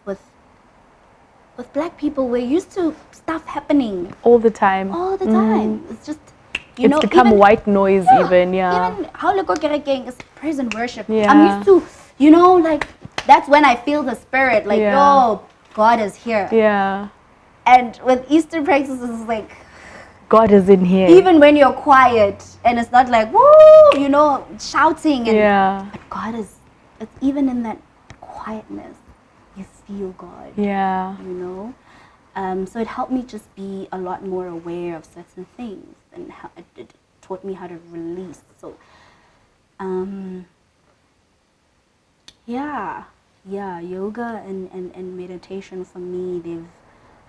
S2: Black people, we're used to stuff happening
S1: All the time.
S2: all the time. It's just, you
S1: It's
S2: know,
S1: become
S2: even,
S1: white noise even, yeah.
S2: Even how Lego Kerekeng is praise and worship.
S1: Yeah.
S2: I'm used to, you know, like, that's when I feel the spirit, like,
S1: Yeah.
S2: yo, God is here.
S1: Yeah.
S2: And with Easter practices, it's like,
S1: God is in here.
S2: even when you're quiet and it's not like, woo, you know, shouting. And,
S1: Yeah.
S2: but God is, it's even in that quietness, you feel God.
S1: Yeah.
S2: You know? So it helped me just be a lot more aware of certain things, and how it taught me how to release. So, yeah, yoga and meditation for me, they've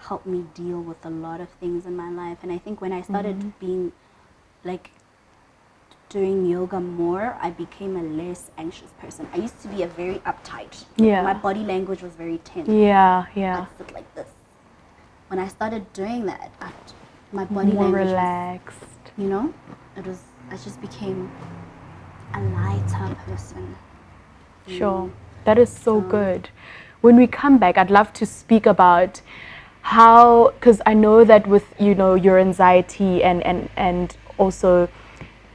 S2: helped me deal with a lot of things in my life. And I think when I started being like doing yoga more, I became a less anxious person. I used to be a very uptight.
S1: Yeah.
S2: My body language was very tense.
S1: Yeah, yeah.
S2: I'd sit like this. When I started doing that, my body
S1: More
S2: language
S1: relaxed.
S2: was, you know, I just became a lighter person.
S1: Sure. That is so good. When we come back, I'd love to speak about how, because I know that with, you know, your anxiety and also,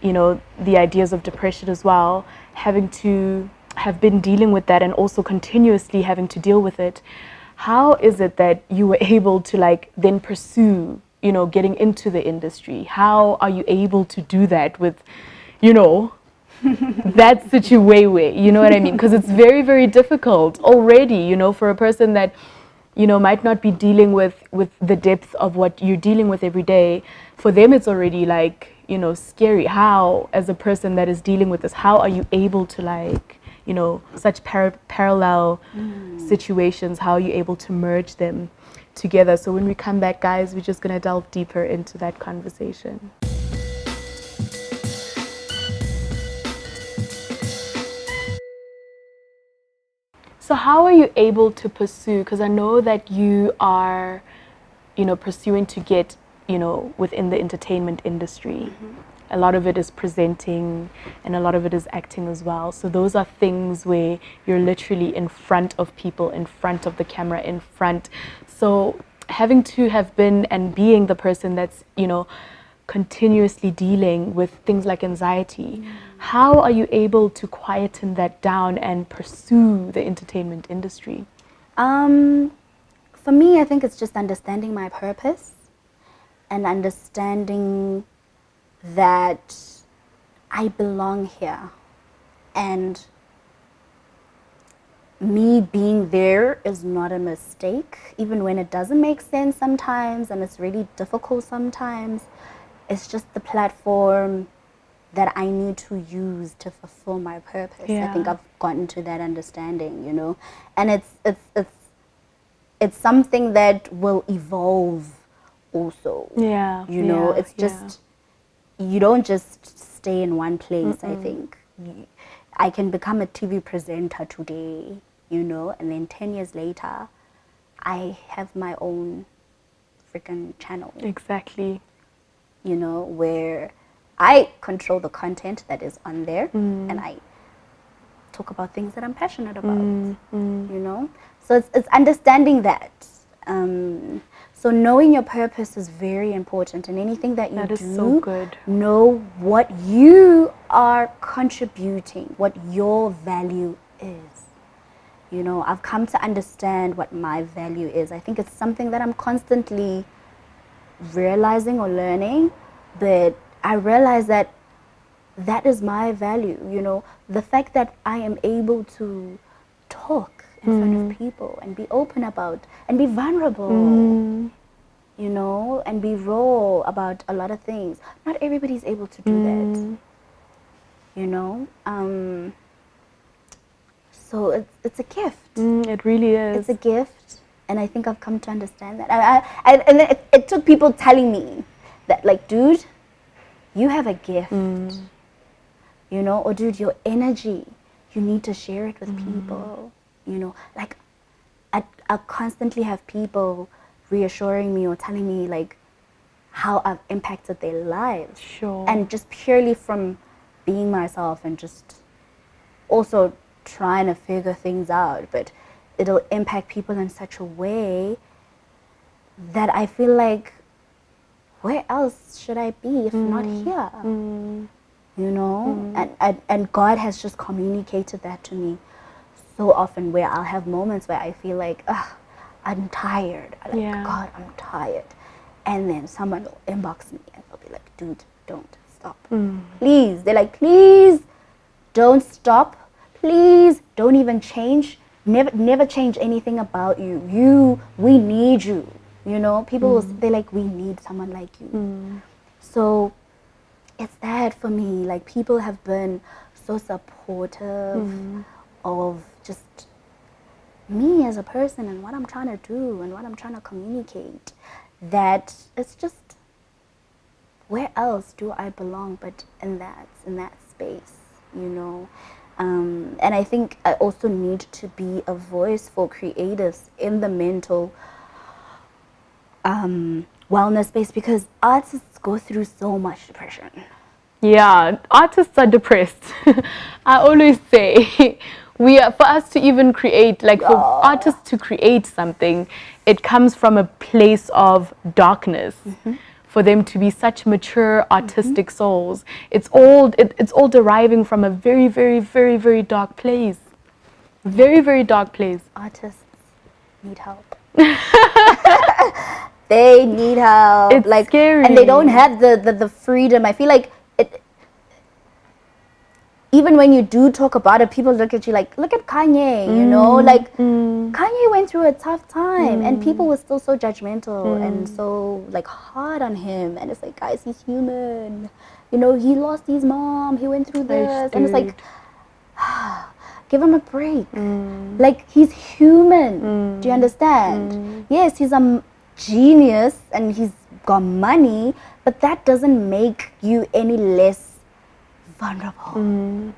S1: you know, the ideas of depression as well, having to have been dealing with that and also continuously having to deal with it. How is it that you were able to like then pursue, you know, getting into the industry? How are you able to do that with, you know, that situation, you know what I mean? Because it's very, very difficult already, you know, for a person that, you know, might not be dealing with the depth of what you're dealing with every day. For them, it's already like, you know, scary. How, as a person that is dealing with this, how are you able to like, you know, such parallel situations, how are you able to merge them together? So when we come back, guys, we're just going to delve deeper into that conversation. So how are you able to pursue, because I know that you are, you know, pursuing to get, you know, within the entertainment industry. A lot of it is presenting and a lot of it is acting as well. So those are things where you're literally in front of people, in front of the camera, in front. So having to have been and being the person that's, you know, continuously dealing with things like anxiety, how are you able to quieten that down and pursue the entertainment industry?
S2: For me, I think it's just understanding my purpose and understanding that I belong here, and me being there is not a mistake, even when it doesn't make sense sometimes and it's really difficult sometimes. It's just the platform that I need to use to fulfill my purpose. I think
S1: Yeah.
S2: I've gotten to that understanding, you know, and it's something that will evolve also.
S1: Yeah.
S2: You know,
S1: yeah,
S2: it's just, you don't just stay in one place. I think I can become a TV presenter today, you know, and then 10 years later, I have my own freaking channel,
S1: Exactly.
S2: you know, where I control the content that is on there, and I talk about things that I'm passionate about, you know. So it's understanding that. So knowing your purpose is very important, and anything that you
S1: That is
S2: do,
S1: so good.
S2: know what you are contributing, what your value is. You know, I've come to understand what my value is. I think it's something that I'm constantly realizing or learning, but I realize that that is my value. You know, the fact that I am able to talk in front of people and be open about and be vulnerable, you know, and be raw about a lot of things. Not everybody's able to do that, you know. So it's a gift.
S1: It really is.
S2: It's a gift, and I think I've come to understand that. And then it took people telling me that, like, dude, you have a gift, you know, or dude, your energy, you need to share it with people, you know. Like, I constantly have people reassuring me or telling me, like, how I've impacted their lives.
S1: Sure.
S2: And just purely from being myself and just also trying to figure things out. But it'll impact people in such a way that I feel like, where else should I be if not here? You know, and God has just communicated that to me so often, where I'll have moments where I feel like, I'm tired. I'm like, God, I'm tired. And then someone will inbox me and they'll be like, dude, don't stop. Please. They're like, please don't stop. Please don't even change. Never change anything about you. We need you. You know, people will, they're like, we need someone like you. So it's that for me. Like, people have been so supportive of just me as a person and what I'm trying to do and what I'm trying to communicate, that it's just, where else do I belong but in that space, you know? And I think I also need to be a voice for creatives in the mental wellness space, because artists go through so much depression.
S1: Yeah, artists are depressed. I always say, for us to even create, like for artists to create something, it comes from a place of darkness. For them to be such mature artistic souls, it's all deriving from a very, very, very, very dark place. Very, very dark place.
S2: Artists need help. They need help.
S1: It's
S2: like
S1: scary.
S2: And they don't have the freedom. I feel like it, even when you do talk about it, people look at you like, look at Kanye, you know, like Kanye went through a tough time and people were still so judgmental and so like hard on him. And it's like, guys, he's human. You know, he lost his mom, he went through this. And it's like, give him a break. Like, he's human. Do you understand? Yes, he's a genius and he's got money, but that doesn't make you any less vulnerable.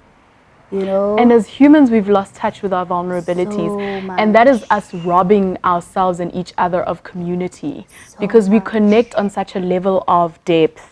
S2: You know?
S1: And as humans, we've lost touch with our vulnerabilities.
S2: So
S1: and that is us robbing ourselves and each other of community.
S2: So
S1: because we
S2: much.
S1: connect on such a level of depth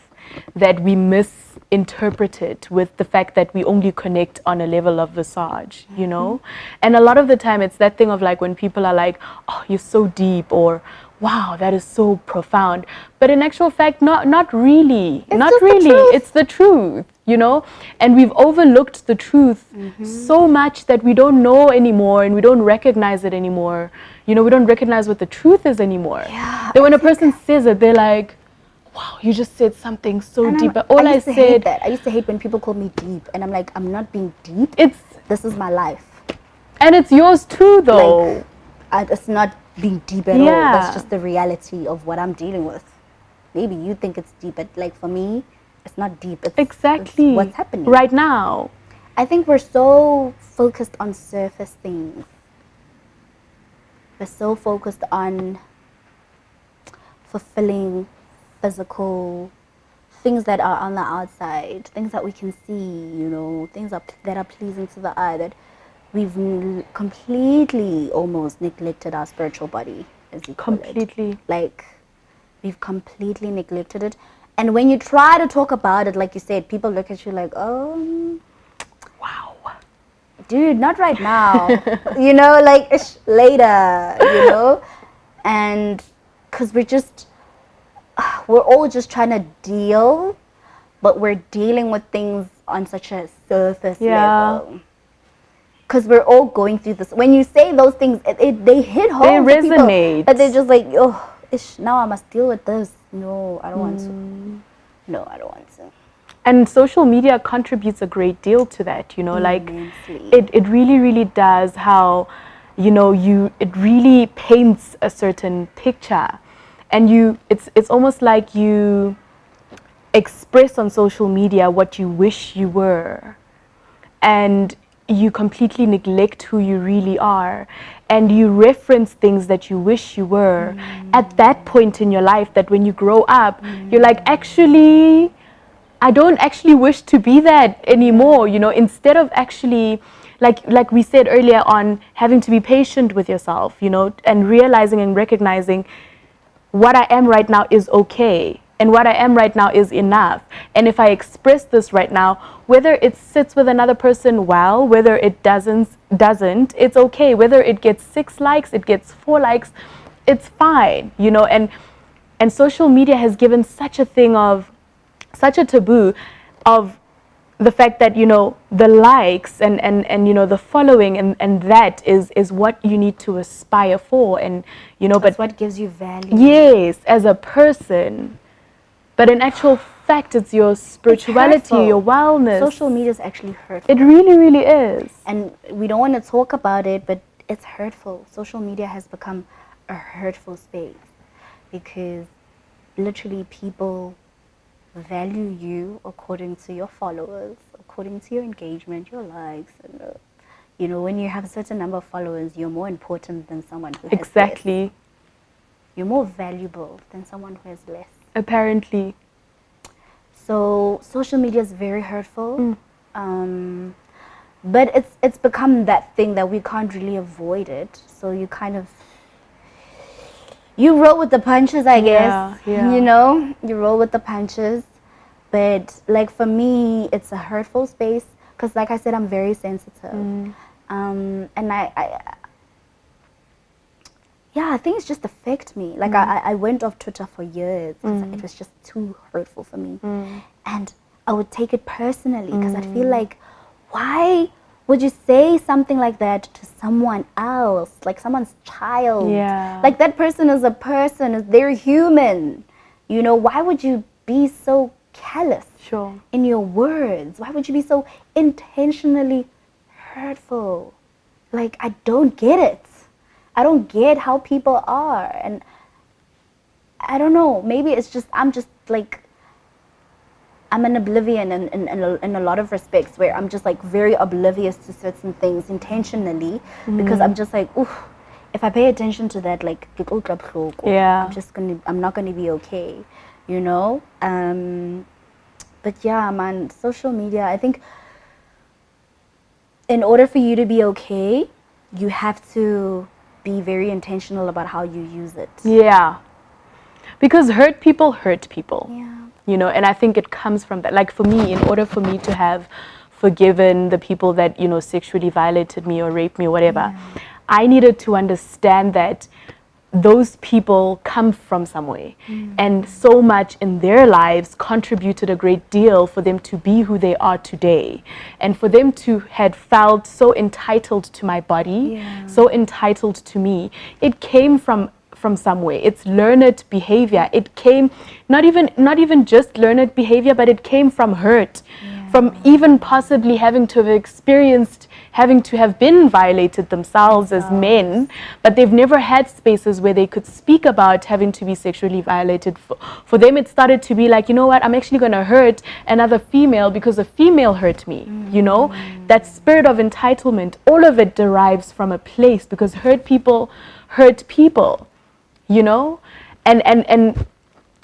S1: that we misinterpret it with the fact that we only connect on a level of visage, you know? And a lot of the time, it's that thing of like when people are like, oh, you're so deep, or wow, that is so profound. But in actual fact, not really. It's the truth, you know? And we've overlooked the truth so much that we don't know anymore and we don't recognize it anymore. You know, we don't recognize what the truth is anymore.
S2: Yeah,
S1: that when a person says it, they're like, wow, you just said something so deep. But all I
S2: used to
S1: said...
S2: hate that. I used to hate when people called me deep. And I'm like, I'm not being deep. This is my life.
S1: And it's yours too, though.
S2: Like, it's not being deep at all. That's just the reality of what I'm dealing with. Maybe you think it's deep, but like for me, it's not deep. It's
S1: exactly
S2: what's happening
S1: right now.
S2: I think we're so focused on surface things. We're so focused on fulfilling physical things that are on the outside, things that we can see, you know, things that are pleasing to the eye, that we've completely almost neglected our spiritual body, as you call it. Like, we've completely neglected it. And when you try to talk about it, like you said, people look at you like, oh,
S1: wow,
S2: dude, not right now. You know, like, later, you know? And because we're all just trying to deal, but we're dealing with things on such a surface level. Because we're all going through this. When you say those things, they hit home.
S1: They resonate.
S2: People, but they're just like, oh, now I must deal with this. No, I don't want to. No, I don't want to.
S1: And social media contributes a great deal to that, you know,
S2: Immensely.
S1: Like it really, really does. How, you know, it really paints a certain picture, and it's almost like you express on social media what you wish you were, and you completely neglect who you really are, and you reference things that you wish you were at that point in your life, that when you grow up, you're like, actually, I don't actually wish to be that anymore, you know, instead of actually, like we said earlier on, having to be patient with yourself, you know, and realizing and recognizing what I am right now is okay. and what I am right now is enough. And if I express this right now, whether it sits with another person well, whether it doesn't, it's okay. Whether it gets 6 likes, it gets 4 likes, it's fine, you know. And social media has given such a taboo of the fact that, you know, the likes and you know, the following and that is what you need to aspire for, and you know,
S2: That's
S1: but
S2: what gives you value.
S1: yes, as a person. But in actual fact, it's your spirituality, your wellness.
S2: Social media is actually hurtful.
S1: It really, really is.
S2: And we don't want to talk about it, but it's hurtful. Social media has become a hurtful space because literally people value you according to your followers, according to your engagement, your likes. And, you know, when you have a certain number of followers, you're more important than someone who has
S1: Exactly.
S2: less. You're more valuable than someone who has less.
S1: Apparently.
S2: So social media is very hurtful. But it's become that thing that we can't really avoid it. So you kind of, you roll with the punches, I guess.
S1: Yeah.
S2: You know, you roll with the punches. But like for me, it's a hurtful space because, like I said, I'm very sensitive. And I think it's just affect me. Like I went off Twitter for years because it was just too hurtful for me. And I would take it personally because I'd feel like, why would you say something like that to someone else, like someone's child?
S1: Yeah.
S2: Like that person is a person, they're human. You know, why would you be so callous in your words? Why would you be so intentionally hurtful? Like, I don't get it. I don't get how people are. And I don't know, maybe it's just, I'm just like, I'm an oblivion in a lot of respects, where I'm just like very oblivious to certain things intentionally because I'm just like, oof, if I pay attention to that, like, I'm not gonna be okay, you know. But yeah, man, social media, I think in order for you to be okay, you have to be very intentional about how you use it.
S1: Yeah. Because hurt people.
S2: Yeah.
S1: You know, and I think it comes from that. Like for me, in order for me to have forgiven the people that, you know, sexually violated me or raped me or whatever, I needed to understand that those people come from somewhere, and so much in their lives contributed a great deal for them to be who they are today, and for them to had felt so entitled to my body, so entitled to me. It came from somewhere. It's learned behavior. It came not even just learned behavior, but it came from hurt, from even possibly having to have been violated themselves as men, but they've never had spaces where they could speak about having to be sexually violated. For them, it started to be like, you know what, I'm actually going to hurt another female because a female hurt me, you know? That spirit of entitlement, all of it derives from a place, because hurt people, you know? And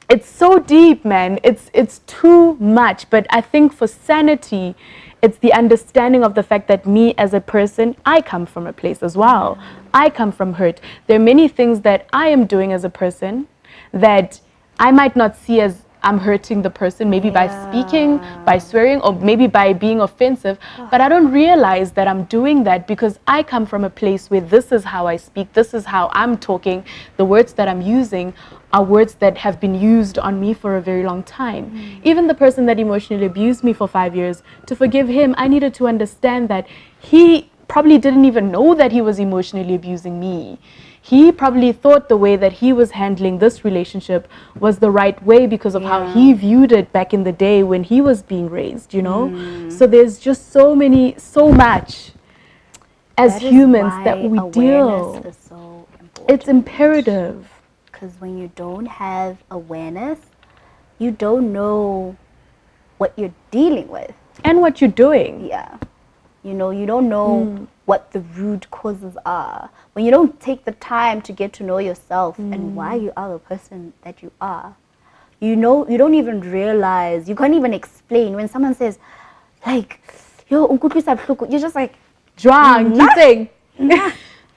S1: it's so deep, man. It's too much. But I think for sanity, it's the understanding of the fact that me as a person, I come from a place as well. I come from hurt. There are many things that I am doing as a person that I might not see as I'm hurting the person, maybe by speaking, by swearing, or maybe by being offensive. But I don't realize that I'm doing that because I come from a place where this is how I speak, this is how I'm talking. The words that I'm using are words that have been used on me for a very long time. Even the person that emotionally abused me for 5 years, to forgive him, I needed to understand that he probably didn't even know that he was emotionally abusing me. He probably thought the way that he was handling this relationship was the right way because of how he viewed it back in the day when he was being raised, you know? So there's just so much as humans that we deal.
S2: Is so important.
S1: It's imperative.
S2: Because when you don't have awareness, you don't know what you're dealing with.
S1: And what you're doing.
S2: Yeah. You know, you don't know what the root causes are. When you don't take the time to get to know yourself and why you are the person that you are, you know, you don't even realize, you can't even explain. When someone says, like, yo, you're just like,
S1: Nothing.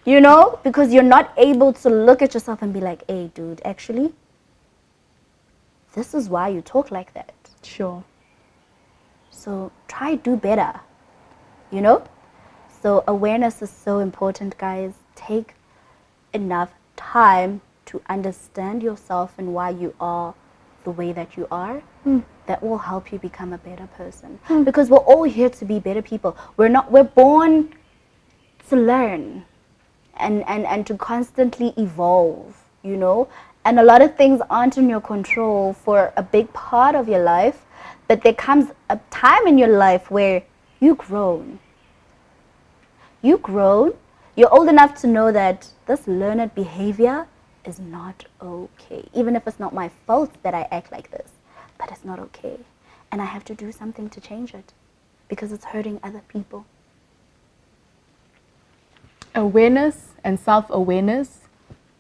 S2: You know, because you're not able to look at yourself and be like, hey, dude, actually, this is why you talk like that.
S1: Sure.
S2: So try do better, you know? So awareness is so important, guys. Take enough time to understand yourself and why you are the way that you are. That will help you become a better person. Because we're all here to be better people. We're born to learn and to constantly evolve, you know? And a lot of things aren't in your control for a big part of your life, but there comes a time in your life where you've grown. You're old enough to know that this learned behavior is not okay. Even if it's not my fault that I act like this, but it's not okay. And I have to do something to change it because it's hurting other people.
S1: Awareness and self-awareness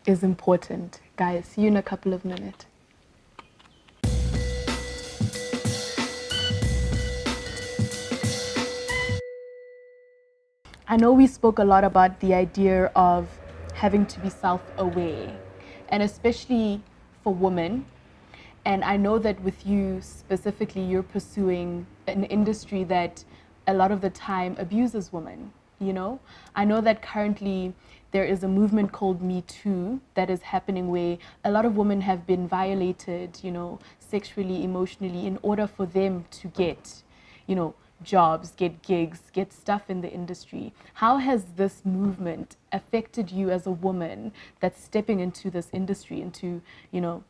S1: is important. Guys, see you in a couple of minutes. I know we spoke a lot about the idea of having to be self-aware, and especially for women. And I know that with you specifically, you're pursuing an industry that a lot of the time abuses women, you know? I know that currently there is a movement called Me Too that is happening where a lot of women have been violated, you know, sexually, emotionally, in order for them to get, you know, jobs, get gigs, get stuff in the industry. How has this movement affected you as a woman that's stepping into this industry, into, you know,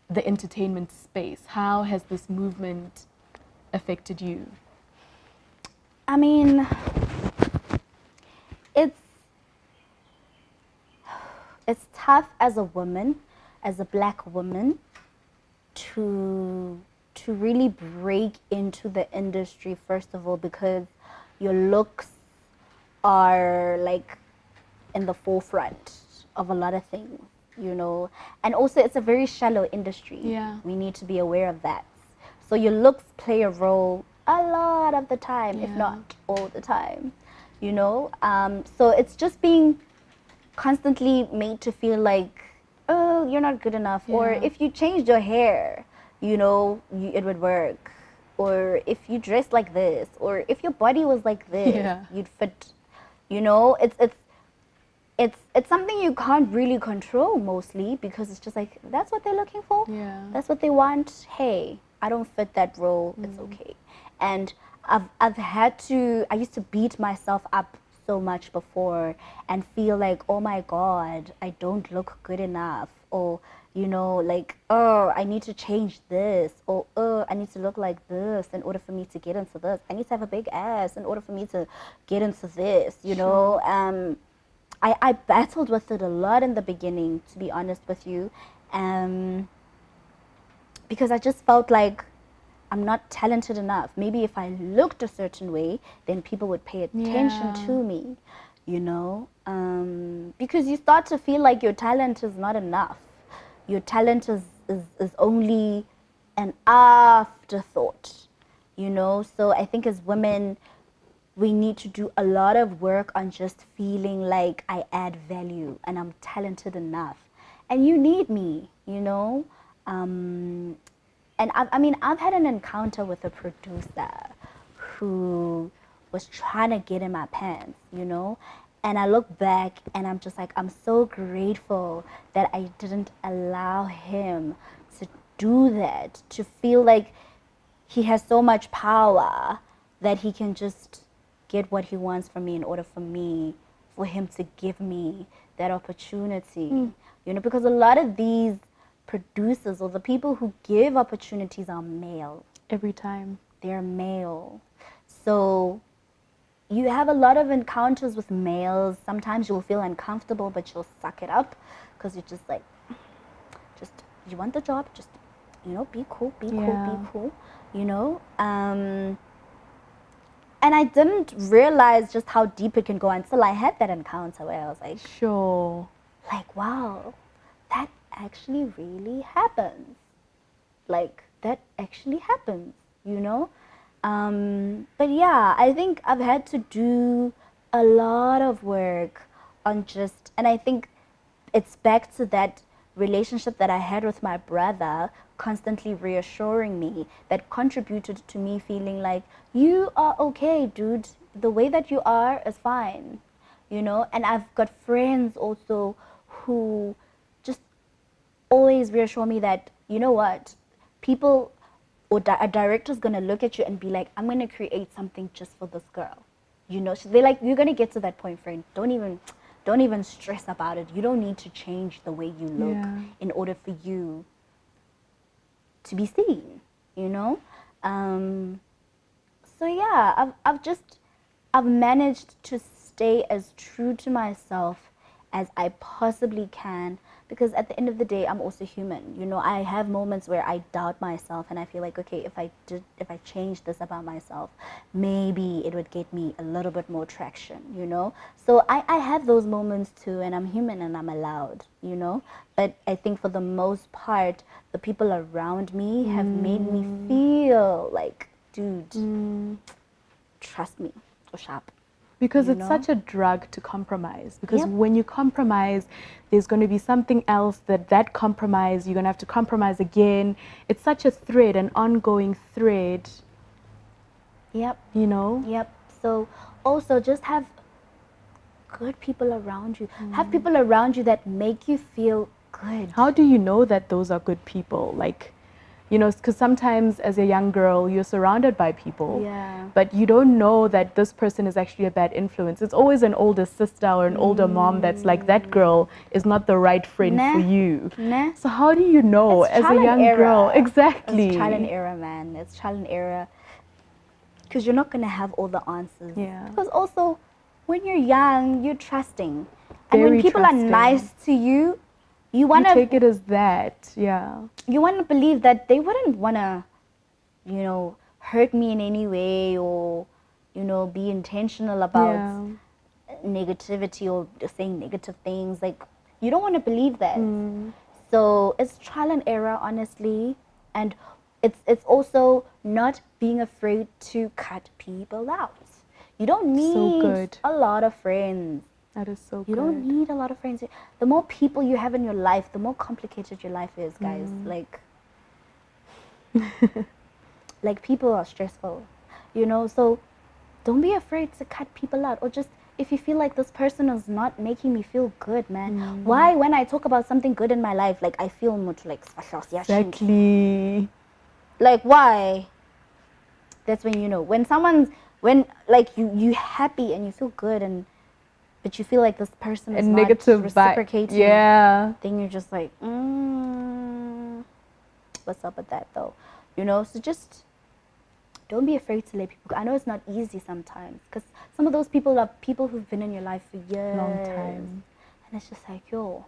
S1: the entertainment space? How has this movement affected you?
S2: I mean, it's tough as a woman, as a black woman, to really break into the industry, first of all, because your looks are like in the forefront of a lot of things, you know. And also it's a very shallow industry.
S1: Yeah.
S2: We need to be aware of that. So your looks play a role a lot of the time, if
S1: Yeah.
S2: not all the time, you know. So it's just being constantly made to feel like, oh, you're not good enough.
S1: Yeah.
S2: Or if you changed your hair, you know, it would work. Or if you dressed like this, or if your body was like this,
S1: Yeah.
S2: you'd fit. You know, it's something you can't really control mostly, because it's just like, that's what they're looking for.
S1: Yeah.
S2: That's what they want. Hey, I don't fit that role. It's okay. And I've had to, I used to beat myself up so much before and feel like, oh my God, I don't look good enough. Or, you know, like, oh, I need to change this. Or, oh, I need to look like this in order for me to get into this. I need to have a big ass in order for me to get into this, you know. I battled with it a lot in the beginning, to be honest with you. Because I just felt like I'm not talented enough. Maybe if I looked a certain way, then people would pay attention
S1: Yeah.
S2: to me, you know? Because you start to feel like your talent is not enough. Your talent is only an afterthought, you know? So I think as women, we need to do a lot of work on just feeling like I add value and I'm talented enough. And you need me, you know? And I've had an encounter with a producer who was trying to get in my pants, you know? And I look back and I'm just like, I'm so grateful that I didn't allow him to do that, to feel like he has so much power that he can just get what he wants from me in order for him to give me that opportunity. You know, because a lot of these producers or the people who give opportunities are male.
S1: Every time.
S2: They're male. So you have a lot of encounters with males. Sometimes you'll feel uncomfortable, but you'll suck it up because you're just like, just, you want the job, just, you know, be cool, be cool, you know? And I didn't realize just how deep it can go until I had that encounter where I was like,
S1: Sure.
S2: like, wow, that actually really happens. Like, that actually happens, you know? But yeah, I think I've had to do a lot of work on just, and I think it's back to that relationship that I had with my brother, constantly reassuring me, that contributed to me feeling like, you are okay, dude. The way that you are is fine, you know. And I've got friends also who just always reassure me that, you know what, people or a director's gonna look at you and be like, I'm gonna create something just for this girl, you know. So they're like, you're gonna get to that point, friend. Don't even stress about it. You don't need to change the way you look in order for you to be seen, you know. So yeah, I've managed to stay as true to myself as I possibly can, because at the end of the day, I'm also human. You know, I have moments where I doubt myself and I feel like, okay, if I change this about myself, maybe it would get me a little bit more traction, you know? So I have those moments too, and I'm human and I'm allowed, you know? But I think for the most part, the people around me have made me feel like, dude, trust me, or sharp.
S1: Because
S2: You
S1: it's
S2: know?
S1: such a drug to compromise. Because
S2: Yep.
S1: when you compromise, there's going to be something else that compromise, you're going to have to compromise again. It's such a thread, an ongoing thread,
S2: Yep.
S1: you know?
S2: Yep. So also just have good people around you. Have people around you that make you feel good.
S1: How do you know that those are good people? Like, you know, because sometimes as a young girl, you're surrounded by people,
S2: Yeah.
S1: but you don't know that this person is actually a bad influence. It's always an older sister or an older mom that's like, that girl is not the right friend
S2: Nah.
S1: for you.
S2: Nah.
S1: So how do you know
S2: It's
S1: as
S2: trial
S1: a
S2: and
S1: young
S2: error.
S1: girl? Exactly.
S2: It's trial and error, man. It's trial and error. Because you're not going to have all the answers.
S1: Yeah.
S2: Because also, when you're young, you're trusting. And when
S1: Very
S2: people
S1: trusting.
S2: are nice to you, you
S1: You
S2: want
S1: take
S2: to
S1: it as that, yeah.
S2: you want to believe that they wouldn't want to, you know, hurt me in any way, or, you know, be intentional about
S1: Yeah.
S2: negativity or saying negative things. Like, you don't want to believe that. So it's trial and error, honestly. And it's also not being afraid to cut people out. You don't
S1: So
S2: need
S1: good.
S2: a lot of friends.
S1: That is so
S2: You
S1: good.
S2: don't need a lot of friends. The more people you have in your life, the more complicated your life is, guys. Like people are stressful, you know. So don't be afraid to cut people out, or just, if you feel like this person is not making me feel good, man. Why, when I talk about something good in my life, like I feel much like
S1: Exactly.
S2: like, why? That's when, you know, when like you happy and you feel good, and but you feel like this person is
S1: And
S2: not
S1: negative
S2: reciprocating.
S1: Yeah.
S2: Then you're just like, what's up with that though? You know, so just don't be afraid to let people go. I know it's not easy sometimes, because some of those people are people who've been in your life for years.
S1: Long time.
S2: And it's just like, yo,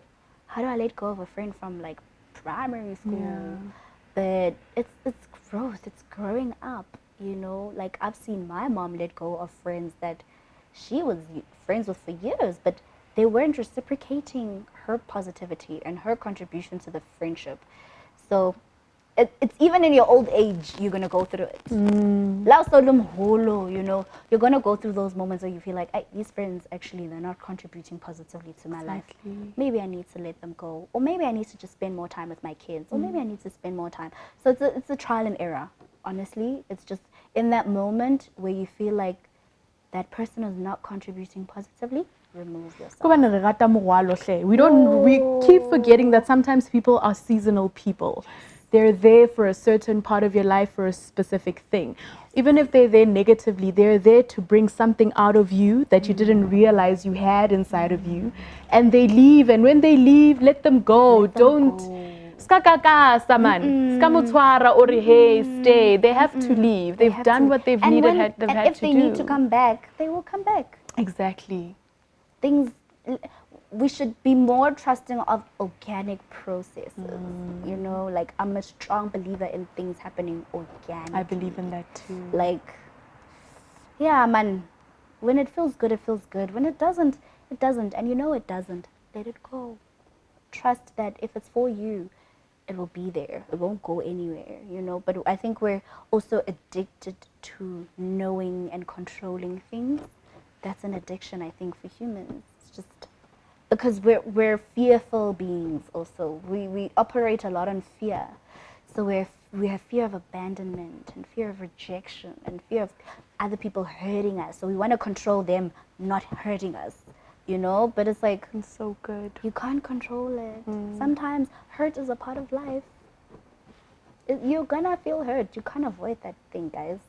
S2: how do I let go of a friend from like primary school?
S1: Yeah.
S2: But it's growth, it's growing up, you know. Like, I've seen my mom let go of friends that she was friends with for years, but they weren't reciprocating her positivity and her contribution to the friendship. So it's even in your old age, you're going to go through it. You know, you're going to go through those moments where you feel like, hey, these friends, actually, they're not contributing positively to my life. Maybe I need to let them go. Or maybe I need to just spend more time with my kids. Or maybe I need to spend more time. So it's a trial and error, honestly. It's just in that moment where you feel like that person is not contributing positively, remove yourself.
S1: We keep forgetting that sometimes people are seasonal people. They're there for a certain part of your life for a specific thing. Even if they're there negatively, they're there to bring something out of you that you didn't realize you had inside of you. And they leave, and when they leave, let them go.
S2: Let them
S1: Don't
S2: go.
S1: skakakasa man. Skamutwara or hey, stay. They have to leave.
S2: They
S1: They've
S2: have
S1: done
S2: to.
S1: what they've
S2: And
S1: needed
S2: when-
S1: had they've
S2: and
S1: had
S2: if
S1: to
S2: they
S1: do.
S2: need to come back, they will come back.
S1: Exactly.
S2: Things, we should be more trusting of organic processes. You know, like, I'm a strong believer in things happening organically.
S1: I believe in that too.
S2: Like, yeah, man, when it feels good, it feels good. When it doesn't, it doesn't. And you know it doesn't, let it go. Trust that if it's for you, it will be there. It won't go anywhere, you know. But I think we're also addicted to knowing and controlling things. That's an addiction, I think, for humans. It's just because we're fearful beings also. We operate a lot on fear. So we have fear of abandonment and fear of rejection and fear of other people hurting us. So we want to control them not hurting us, you know? But it's like,
S1: It's so good.
S2: you can't control it. Sometimes hurt is a part of life. You're gonna feel hurt. You can't avoid that thing, guys.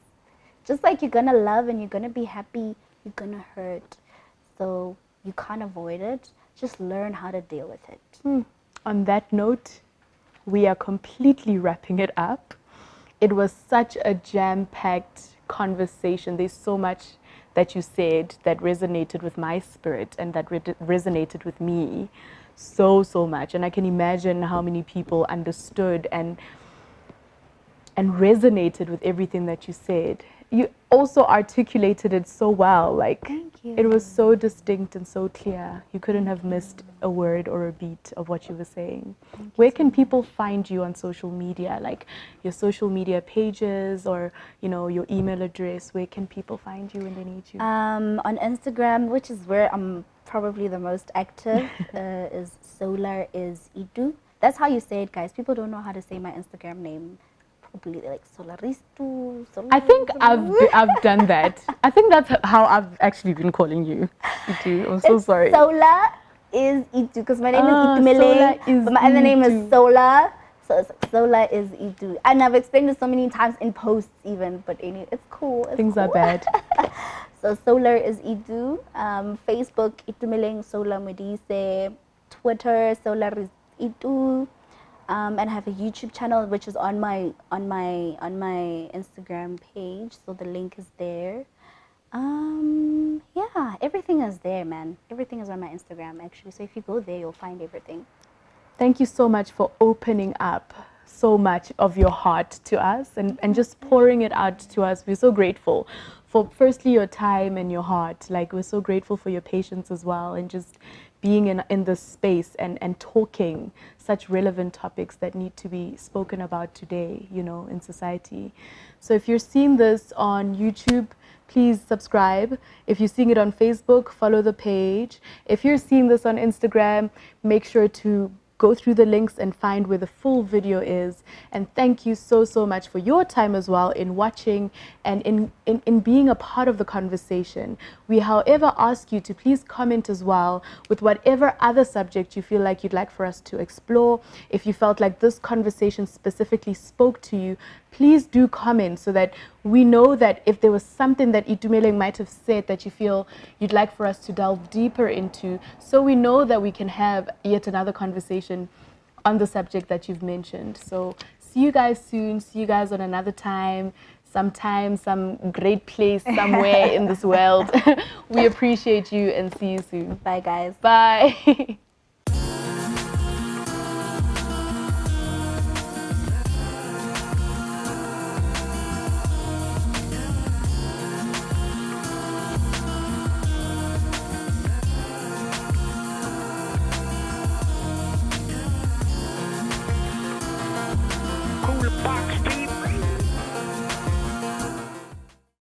S2: Just like you're gonna love and you're gonna be happy, you're gonna hurt. So you can't avoid it. Just learn how to deal with it.
S1: On that note, we are completely wrapping it up. It was such a jam-packed conversation. There's so much that you said that resonated with my spirit and that resonated with me so much. And I can imagine how many people understood and resonated with everything that you said. You also articulated it so well. Like,
S2: Thank you.
S1: it was so distinct and so clear. You couldn't have missed a word or a beat of what you were saying. Where can people find you on social media? Like your social media pages or, you know, your email address. Where can people find you when they need you?
S2: On Instagram, which is where I'm probably the most active, is Solar is Itu. That's how you say it, guys. People don't know how to say my Instagram name. Probably like Solaristu.
S1: I think I've done that. I think that's how I've actually been calling you. Itu. I'm so sorry.
S2: Solar is Itu because my name is
S1: Solar
S2: Itumeleng,
S1: is
S2: but my other name is
S1: Itu.
S2: Solar. So it's like Solar is Itu, and I've explained it so many times in posts even. But anyway, it's cool.
S1: Things are bad.
S2: So Solar is Itu. Facebook Itumeleng Solar Moside. Twitter Solar is Itu. And I have a YouTube channel which is on my Instagram page, so the link is there. Yeah, everything is there, man. Everything is on my Instagram actually. So if you go there, you'll find everything.
S1: Thank you so much for opening up so much of your heart to us and just pouring it out to us. We're so grateful for firstly your time and your heart. Like, we're so grateful for your patience as well, and just being in this space and talking such relevant topics that need to be spoken about today, you know, in society. So if you're seeing this on YouTube, please subscribe. If you're seeing it on Facebook, follow the page. If you're seeing this on Instagram, make sure to go through the links and find where the full video is. And thank you so much for your time as well in watching and in being a part of the conversation. We, however, ask you to please comment as well with whatever other subject you feel like you'd like for us to explore. If you felt like this conversation specifically spoke to you, please do comment so that we know that if there was something that Itumeleng might have said that you feel you'd like for us to delve deeper into, so we know that we can have yet another conversation on the subject that you've mentioned. So see you guys soon. See you guys on another time, sometime, some great place somewhere in this world. We appreciate you and see you soon.
S2: Bye, guys.
S1: Bye.
S3: Qoolerbox.